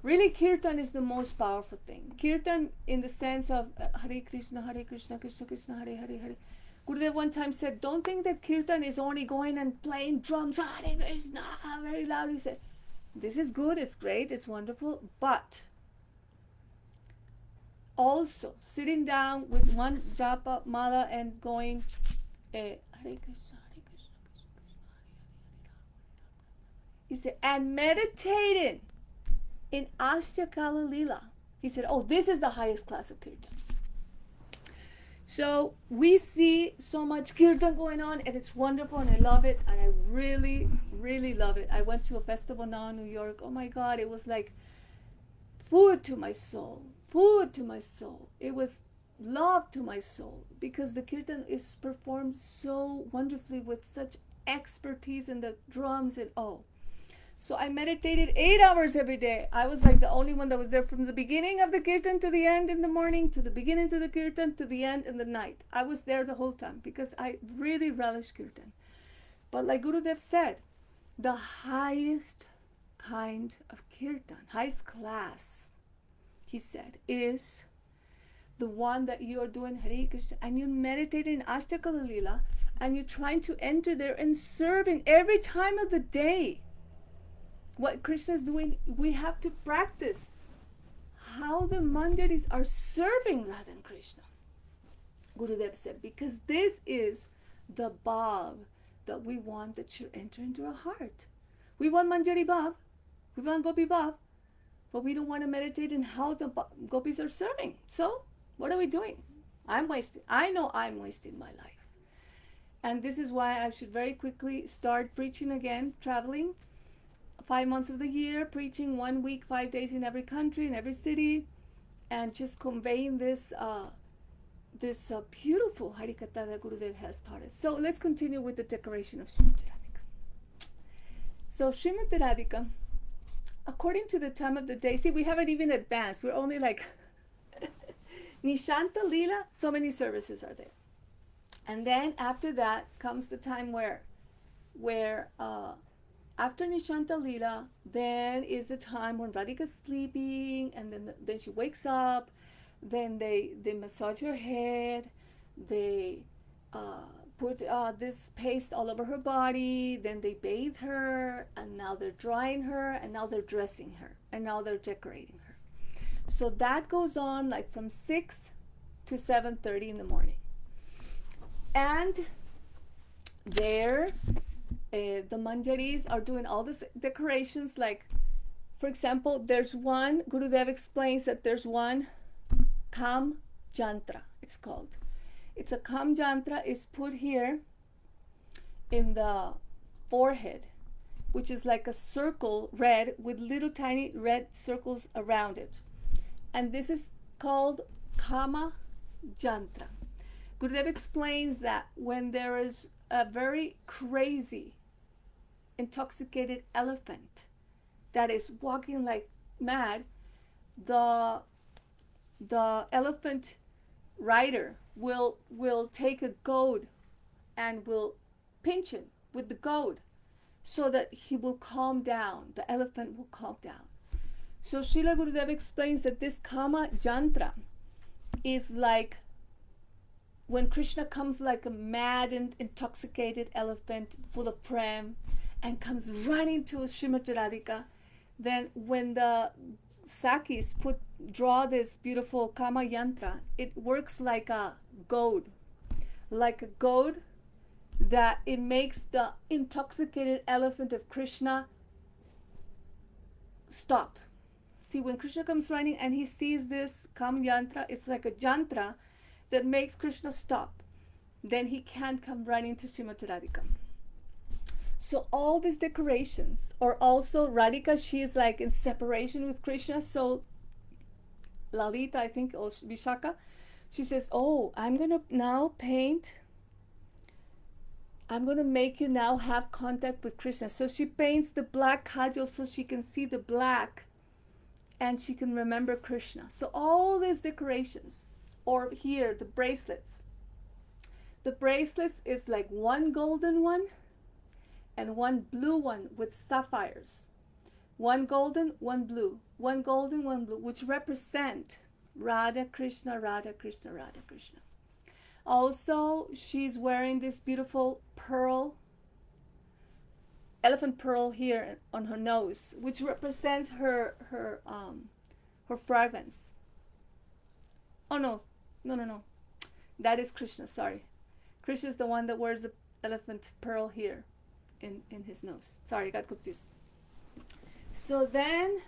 really Kirtan is the most powerful thing. Kirtan in the sense of Hare Krishna, Krishna Krishna, Hare Hare, Hare. Gurudev one time said, don't think that Kirtan is only going and playing drums, Hare Krishna, very loud. He said, this is good, it's great, it's wonderful, but Also, sitting down with one japa mala and going, Hare Krishna, Hare Krishna, Krishna Krishna, Hare Hare, he said, and meditating in Ashtakala Lila. He said, oh, this is the highest class of kirtan. So we see so much kirtan going on, and it's wonderful, and I love it, and I really, really love it. I went to a festival now in New York. Oh my God, it was like food to my soul, food to my soul. It was love to my soul, because the kirtan is performed so wonderfully with such expertise in the drums and all. So I meditated 8 hours every day. I was like the only one that was there from the beginning of the kirtan to the end in the morning, to the beginning to the kirtan, to the end in the night. I was there the whole time because I really relish kirtan. But like Gurudev said, the highest kind of kirtan, highest class, he said, is the one that you are doing Hare Krishna, and you meditate in Ashtakala Lila, and you're trying to enter there and serving every time of the day. What Krishna is doing, we have to practice how the manjaris are serving Radha and Krishna. Gurudev said, because this is the bhav that we want that should enter into our heart. We want manjari bhav, we want gopi bhav, but we don't want to meditate in how the gopis are serving. So what are we doing? I know I'm wasting my life. And this is why I should very quickly start preaching again, traveling 5 months of the year, preaching 1 week, 5 days in every country, in every city, and just conveying this beautiful Harikatha that Gurudev has taught us. So let's continue with the decoration of Srimati Radhika. So Srimati Radhika, according to the time of the day, see, we haven't even advanced. We're only like Nishanta Lila, so many services are there. And then after that comes the time where after Nishanta Lila, then is the time when Radhika's sleeping, and then she wakes up, then they massage her head, they put this paste all over her body, then they bathe her, and now they're drying her, and now they're dressing her, and now they're decorating her. So that goes on like from 6 to 7:30 in the morning. And there, the manjaris are doing all these decorations. Like, for example, there's one, Gurudev explains that there's one Kam Jantra, it's called. It's a Kam Jantra, is put here in the forehead, which is like a circle red with little tiny red circles around it. And this is called Kama Jantra. Gurudev explains that when there is a very crazy, intoxicated elephant that is walking like mad, the elephant rider will take a goad and will pinch him with the goad so that he will calm down, the elephant will calm down. So Srila Gurudev explains that this Kama Jantra is like when Krishna comes like a mad and intoxicated elephant full of prem and comes running to Srimati Radhika, then when the Sakis draw this beautiful Kama Yantra, it works like a goad that it makes the intoxicated elephant of Krishna stop. See, when Krishna comes running and he sees this Kama Yantra, it's like a jantra that makes Krishna stop. Then he can't come running to Srimati Radhika. So all these decorations, or also Radhika, she is like in separation with Krishna. So Lalita, I think, or Vishaka, she says, oh, I'm going to now paint, I'm going to make you now have contact with Krishna. So she paints the black kajal so she can see the black and she can remember Krishna. So all these decorations, or here, the bracelets. The bracelets is like one golden one and one blue one with sapphires. One golden, one blue. One golden, one blue, which represent Radha Krishna, Radha Krishna, Radha Krishna. Also, she's wearing this beautiful pearl, elephant pearl here on her nose, which represents her fragrance. Oh no. That is Krishna. Sorry, Krishna is the one that wears the elephant pearl here, in his nose. Sorry, I got confused. So then,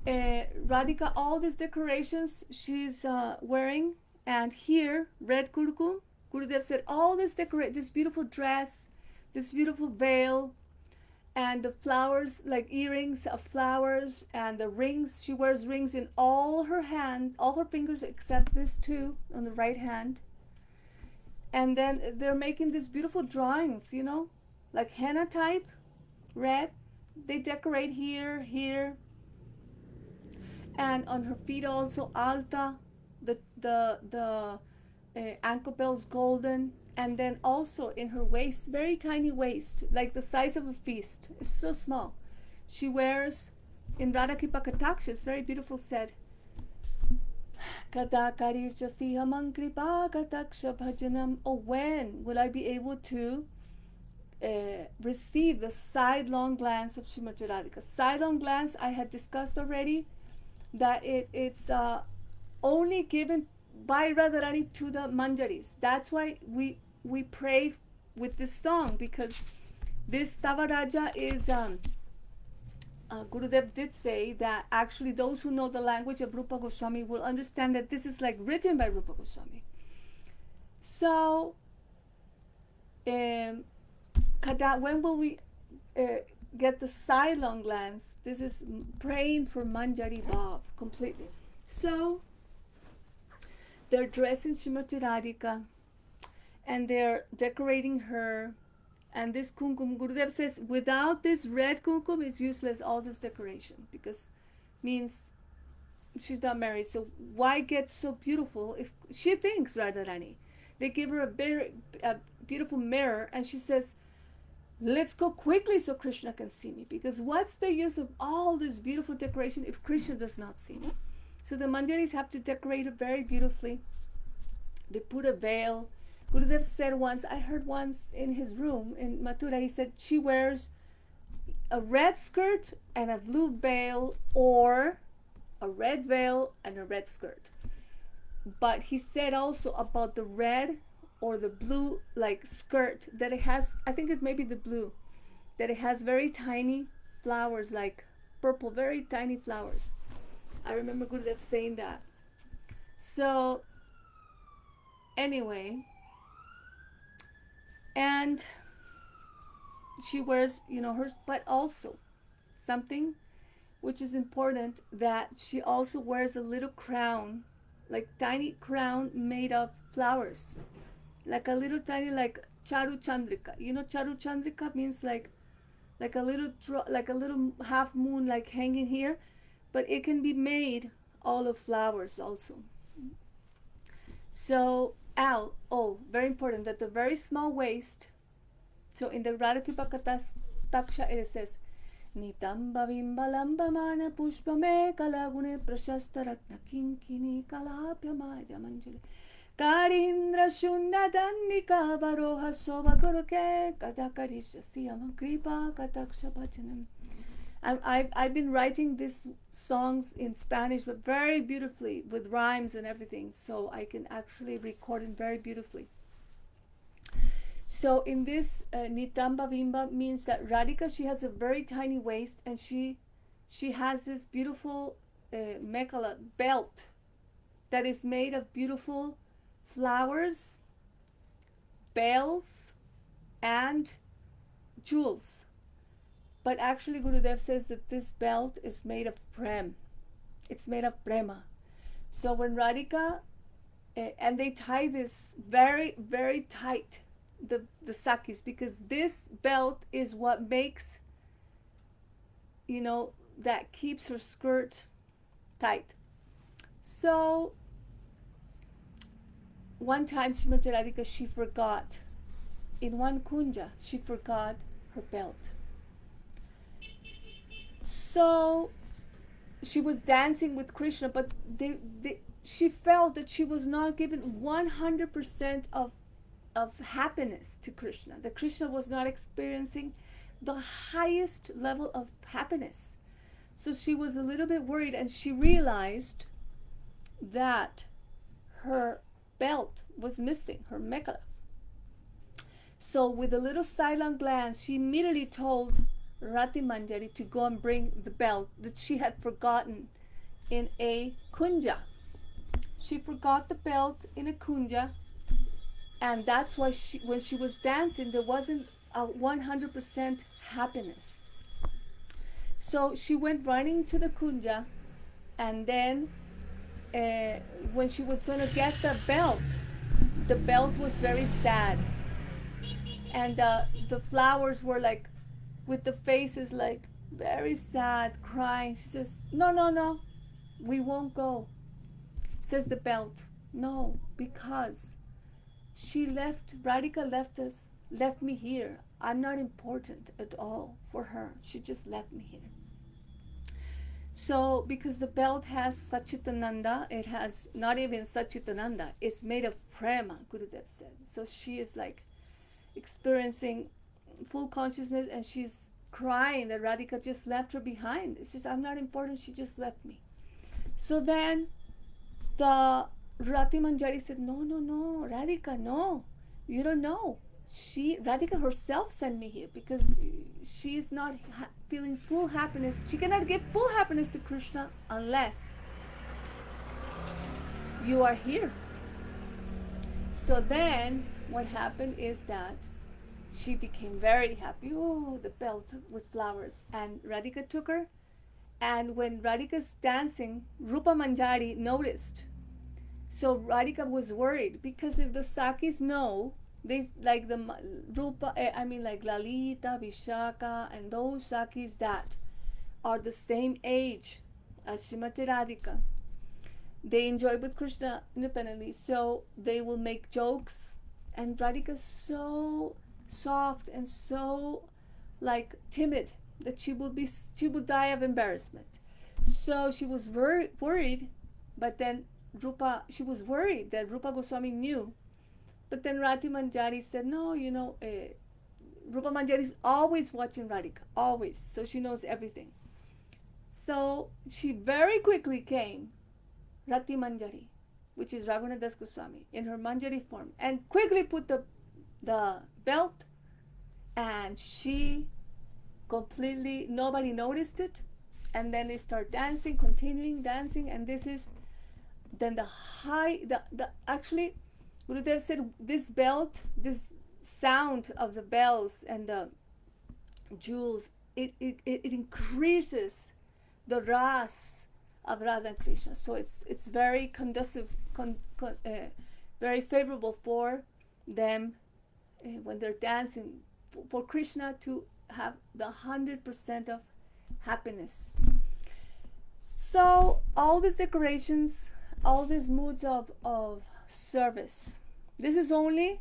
Radhika, all these decorations she's wearing, and here red kurkum. Gurudev said all this beautiful dress, this beautiful veil, and the flowers, like earrings of flowers, and the rings. She wears rings in all her hands, all her fingers except this two on the right hand. And then they're making these beautiful drawings, like henna type, red. They decorate here, and on her feet also alta, the ankle bells golden, and then also in her waist, very tiny waist, like the size of a fist. It's so small. She wears, in Radha Kripa kataksha, it's very beautiful, said, Kada karisya sihamang kripa kataksha bhajanam. Oh, when will I be able to receive the sidelong glance of Srimati Radhika? Sidelong glance, I had discussed already, that it's only given by Radharani to the manjaris. That's why we pray with this song, because this Tavaraja is Gurudev did say that actually those who know the language of Rupa Goswami will understand that this is like written by Rupa Goswami. So when will we get the sidelong glance? This is praying for Manjari Bhav completely. So they're dressing Srimati Radhika, and they're decorating her. And this kumkum, Gurudev says, without this red kumkum, it's useless, all this decoration, because means she's not married. So why get so beautiful if she thinks Radharani? They give her a beautiful mirror, and she says, let's go quickly so Krishna can see me, because what's the use of all this beautiful decoration if Krishna does not see me? So the manjaris have to decorate it very beautifully. They put a veil. Gurudev said once, I heard once in his room in Mathura, he said she wears a red skirt and a blue veil, or a red veil and a red skirt. But he said also about the red or the blue like skirt, that it has, I think it may be the blue, that it has very tiny flowers, like purple, very tiny flowers. I remember Gurudev saying that. So anyway, and she wears, hers, but also something which is important, that she also wears a little crown, like tiny crown made of flowers, like a little tiny, like charu chandrika. Charu chandrika means like a little half moon, like hanging here, but it can be made all of flowers also. So very important, that the very small waist. So in the Radha Kripa kataksha it says, Nitamba vimbalamba mana pushpame kalagune prashasta ratna kinkini kalapya maya manjali karindra shunda dandika baroha soba guruke katakarisha siyama kripa kataksha bhajanam. I've been writing these songs in Spanish, but very beautifully with rhymes and everything, so I can actually record it very beautifully. So in this Nitamba Vimba means that Radhika, she has a very tiny waist, and she has this beautiful mekhala belt that is made of beautiful flowers, bells, and jewels. But actually Gurudev says that this belt is made of prem. It's made of prema. So when Radhika, and they tie this very, very tight, the sakis, because this belt is what makes, that keeps her skirt tight. So one time Srimati Radhika, she forgot, in one kunja, she forgot her belt. So she was dancing with Krishna, but she felt that she was not given 100% of happiness to Krishna. That Krishna was not experiencing the highest level of happiness. So she was a little bit worried, and she realized that her belt was missing, her mekhala. So with a little silent glance, she immediately told Rati Manjari to go and bring the belt that she had forgotten in a kunja. She forgot the belt in a kunja, and that's why when she was dancing, there wasn't a 100% happiness. So she went running to the kunja, and then when she was going to get the belt was very sad, and the flowers were like with the faces like very sad, crying. She says, no, no, no, we won't go. Says the belt, no, because Radhika left me here. I'm not important at all for her. She just left me here. So because the belt has Satchitananda, it has not even Satchitananda, it's made of prema, Gurudev said. So she is like experiencing full consciousness, and she's crying that Radhika just left her behind. It's just, I'm not important, she just left me. So then the Rati Manjari said, no, no, no, Radhika, no, you don't know. Radhika herself sent me here because she is not feeling full happiness. She cannot give full happiness to Krishna unless you are here. So then what happened is that she became very happy. Oh, the belt with flowers. And Radhika took her. And when Radhika's dancing, Rupa Manjari noticed. So Radhika was worried because if the Sakis know, they like the Rupa, like Lalita, Vishaka, and those Sakis that are the same age as Srimati Radhika, they enjoy with Krishna independently, so they will make jokes. And Radhika's so soft and so like timid that she would die of embarrassment. So she was very worried, but then she was worried that Rupa Goswami knew. But then Rati Manjari said, no, Rupa Manjari is always watching Radhika, always. So she knows everything. So she very quickly came, Rati Manjari, which is Raghunath Das Goswami, in her Manjari form, and quickly put the belt, and she completely, nobody noticed it. And then they start dancing, continuing dancing, and this is then actually Gurudev said this belt, this sound of the bells and the jewels, it increases the ras of Radha and Krishna. So it's very conducive, very favorable for them when they're dancing, for Krishna to have the 100% of happiness. So all these decorations, all these moods of service. This is only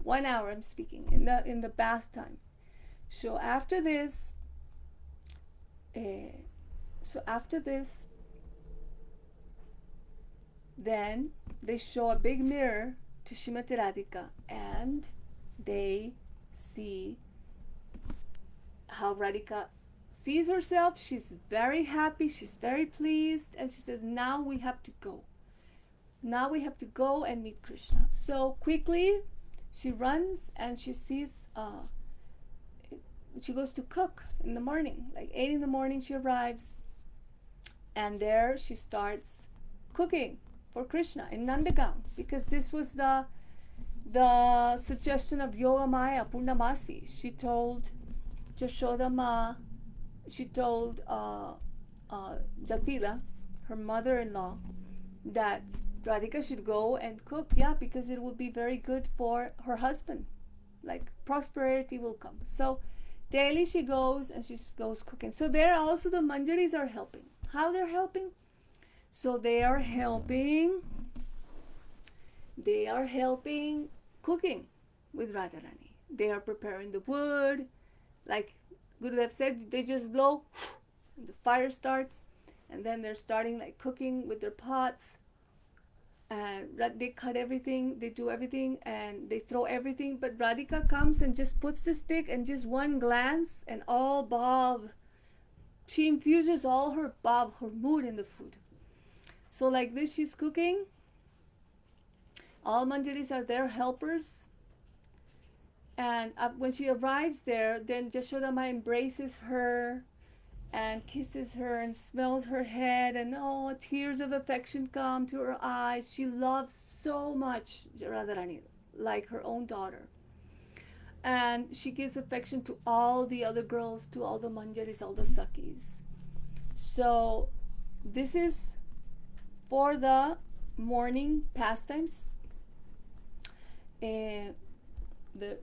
1 hour I'm speaking in the bath time. So after this, then they show a big mirror to Srimati Radhika, and they see how Radhika sees herself. She's very happy, she's very pleased, and she says, now we have to go. Now we have to go and meet Krishna. So quickly she runs and she sees, she goes to cook in the morning, like 8 in the morning she arrives, and there she starts cooking for Krishna in Nandagaon, because this was the suggestion of Yogamaya Purnamasi. She told Jashoda Ma, she told Jatila, her mother-in-law, that Radhika should go and cook, because it would be very good for her husband. Like prosperity will come. So daily she goes and she goes cooking. So there also the Manjaris are helping. How they're helping? So they are helping cooking with Radharani. They are preparing the wood. Like Gurudev said, they just blow and the fire starts, and then they're starting like cooking with their pots. And they cut everything, they do everything, and they throw everything. But Radhika comes and just puts the stick, and just one glance, and all bhav. She infuses all her bhav, her mood in the food. So like this, she's cooking, All manjaris are their helpers. And when she arrives there, then Yashodama embraces her and kisses her and smells her head, and oh, tears of affection come to her eyes. She loves so much Radharani, like her own daughter. And she gives affection to all the other girls, to all the manjaris, all the sakis. So this is for the morning pastimes.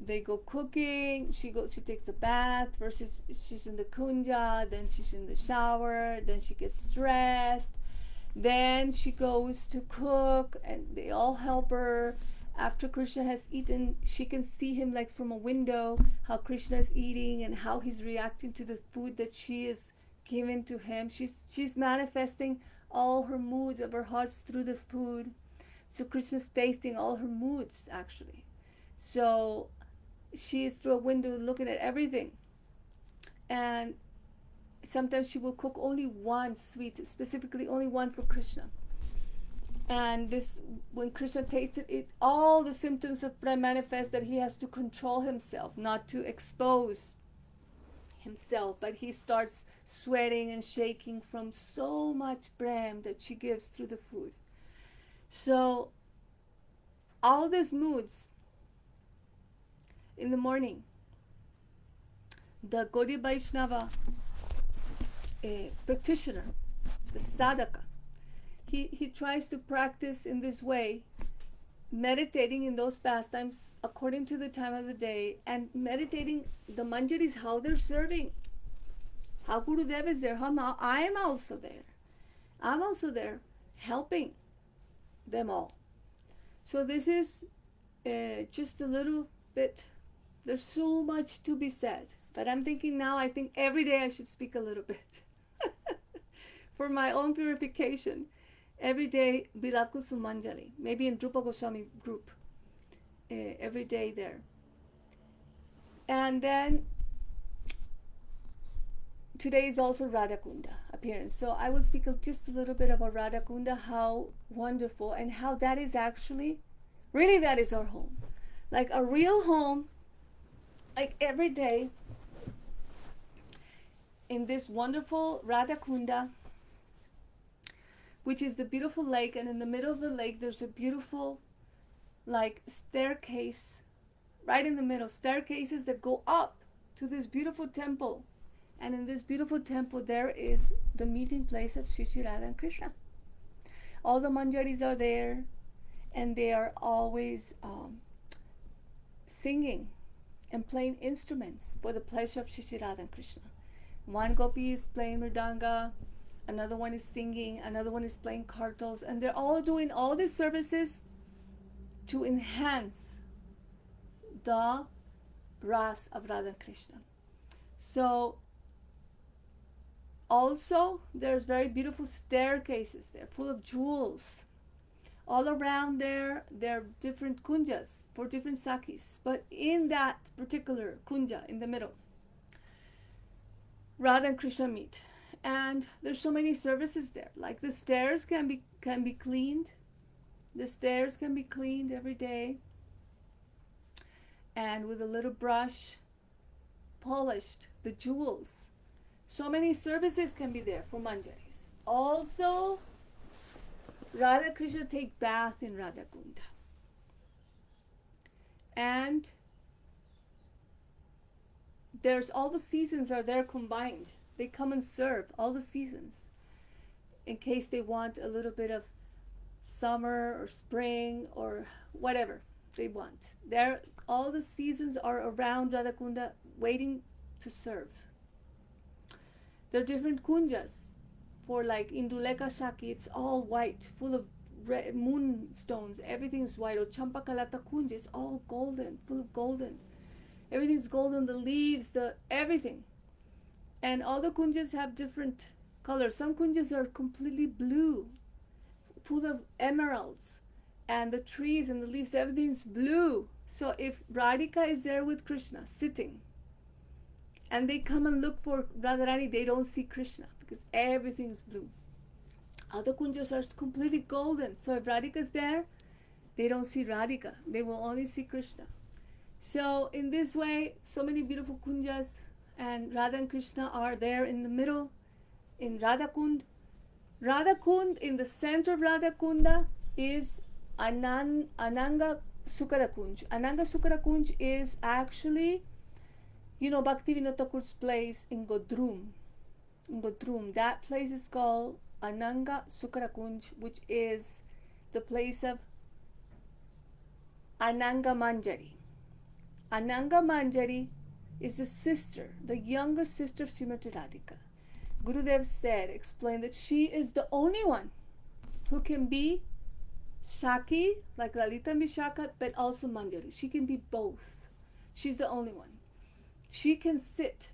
They go cooking. She takes a bath. Versus she's in the kunja, then she's in the shower, then she gets dressed, then she goes to cook, and they all help her. After Krishna has eaten, she can see him like from a window, how Krishna is eating and how he's reacting to the food that she is given to him. She's manifesting all her moods of her hearts through the food. So Krishna's tasting all her moods actually. So she is through a window looking at everything. And sometimes she will cook only one sweet, specifically only one for Krishna. And this, when Krishna tasted it, all the symptoms of prem manifest, that he has to control himself, not to expose himself, but he starts sweating and shaking from so much prem that she gives through the food. So all these moods in the morning, the Gaudiya Vaishnava practitioner, the sadhaka, he tries to practice in this way, meditating in those pastimes according to the time of the day, and meditating the manjaris, how they're serving, how Gurudev is there, how I am also there. I'm also there helping them all. So this is just a little bit. There's so much to be said, but I'm thinking now, I think every day I should speak a little bit for my own purification. Every day, Bilaku Sumanjali, maybe in Drupa Goswami group, every day there. And then today is also Radha Kunda appearance. So I will speak just a little bit about Radha Kunda, how wonderful, and how that is actually, really that is our home. Like a real home, like every day in this wonderful Radha Kunda, which is the beautiful lake, and in the middle of the lake there's a beautiful like staircase right in the middle, staircases that go up to this beautiful temple. And in this beautiful temple there is the meeting place of Shri Radha and Krishna. All the manjaris are there, and they are always singing and playing instruments for the pleasure of Shri Radha and Krishna. One gopi is playing mridanga, another one is singing, another one is playing kartals, and they're all doing all these services to enhance the ras of Radha and Krishna. So also there's very beautiful staircases there full of jewels. All around there are different kunjas for different sakis, but in that particular kunja in the middle, Radha and Krishna meet. And there's so many services there. Like the stairs can be cleaned. The stairs can be cleaned every day, and with a little brush polished, the jewels. So many services can be there for manjaris. Also, Radha Krishna take bath in Radha Kunda. And there's all the seasons are there combined. They come and serve all the seasons in case they want a little bit of summer or spring or whatever they want. There, all the seasons are around Radha Kunda waiting to serve. There are different kunjas. For like Induleka Shaki, it's all white, full of red moonstones. Everything's white. Or Champakalata Kunja, it's all golden, full of golden. Everything's golden, the leaves, everything. And all the kunjas have different colors. Some kunjas are completely blue, full of emeralds. And the trees and the leaves, everything's blue. So if Radhika is there with Krishna, sitting, and they come and look for Radharani, they don't see Krishna because everything's blue. Other kunjas are completely golden. So if Radhika is there, They don't see Radhika. They will only see Krishna. So in this way, so many beautiful kunjas, and Radha and Krishna are there in the middle in Radha Kund. Radha Kund, in the center of Radha Kunda, is Ananga Sukara Kunj. Ananga Sukara Kunj is actually, Bhaktivinoda Thakur's place in Godrum. In Godrum, that place is called Ananga Sukara Kunj, which is the place of Ananga Manjari. Ananga Manjari is the sister, the younger sister of Srimati Radhika. Gurudev explained that she is the only one who can be Shaki, like Lalita and Vishaka, but also Manjari. She can be both. She's the only one. She can sit.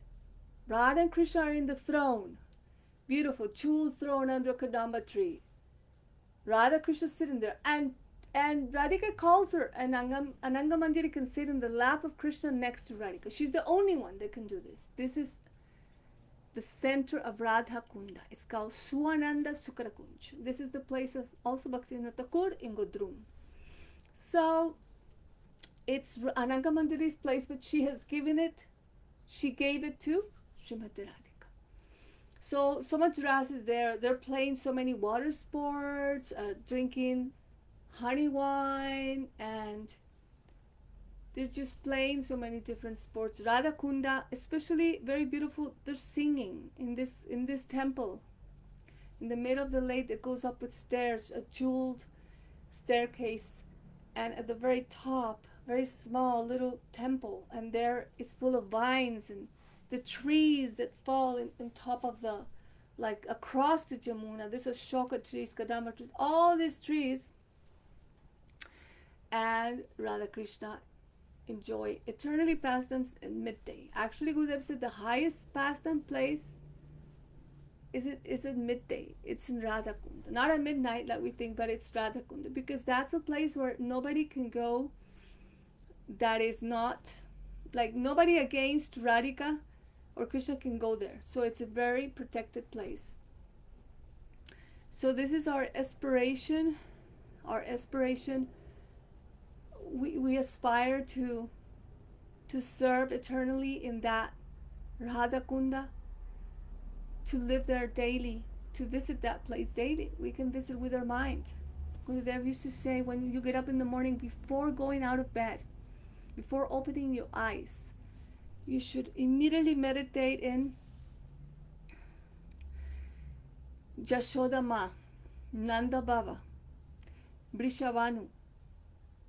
Radha and Krishna are in the throne. Beautiful, jewel throne under a Kadamba tree. Radha Krishna sitting there. And Radhika calls her, and Ananga Manjari can sit in the lap of Krishna next to Radhika. She's the only one that can do this. This is the center of Radha Kunda. It's called Suananda Sukara Kunj. This is the place of also Bhaktivinoda Thakur in Godrum. So it's Ananga Manjari's place, but she gave it to Srimati Radhika. So much ras is there. They're playing so many water sports, drinking honey wine, and they're just playing so many different sports. Radha Kunda, especially very beautiful. They're singing in this temple, in the middle of the lake that goes up with stairs, a jeweled staircase, and at the very top, very small little temple, and there is full of vines and the trees that fall in top of the, like across the Jamuna. This is Ashoka trees, Kadamba trees, all these trees, and Radha Krishna enjoy eternally pastimes in midday. Actually, Gurudev said the highest pastime place is at midday. It's in Radha Kunda. Not at midnight like we think, but it's Radha Kunda, because that's a place where nobody can go that is not, like, nobody against Radhika or Krishna can go there. So it's a very protected place. So this is our aspiration. We aspire to serve eternally in that Radha Kunda, to live there daily, to visit that place daily. We can visit with our mind. Gurudev used to say, when you get up in the morning, before going out of bed, before opening your eyes, you should immediately meditate in Jashoda Ma, Nanda Baba, Brishavanu,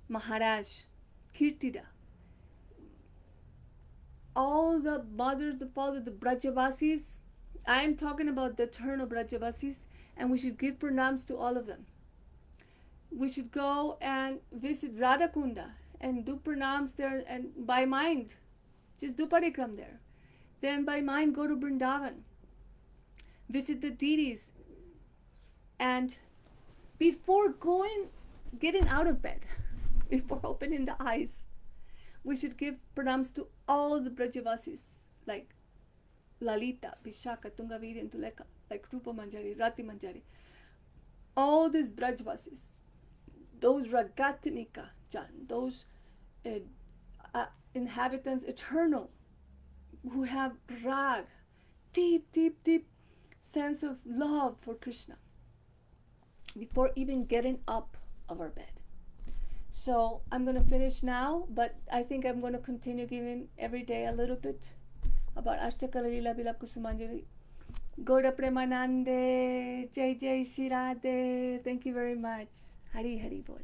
Maharaj, Kirtida, all the mothers, the fathers, the Brajavasis. I am talking about the eternal Brajavasis, and we should give pranams to all of them. We should go and visit Radha Kunda and do pranams there, and by mind, just do parikram there. Then by mind go to Vrindavan, visit the deities, and before getting out of bed, before opening the eyes, we should give pranams to all the Brajavasis, like Lalita, Vishaka, Tungaviri, and Tuleka, like Rupa Manjari, Rati Manjari. All these Brajavasis, those Ragatinika Jan, those inhabitants eternal, who have rag, deep sense of love for Krishna, before even getting up of our bed. So I'm going to finish now, but I think I'm going to continue giving every day a little bit about Ashtakala Lila Bilab Kusumanjali. Gauda Premanande, Jai Jai Shri Radhe. Thank you very much. Hari Hari Bol.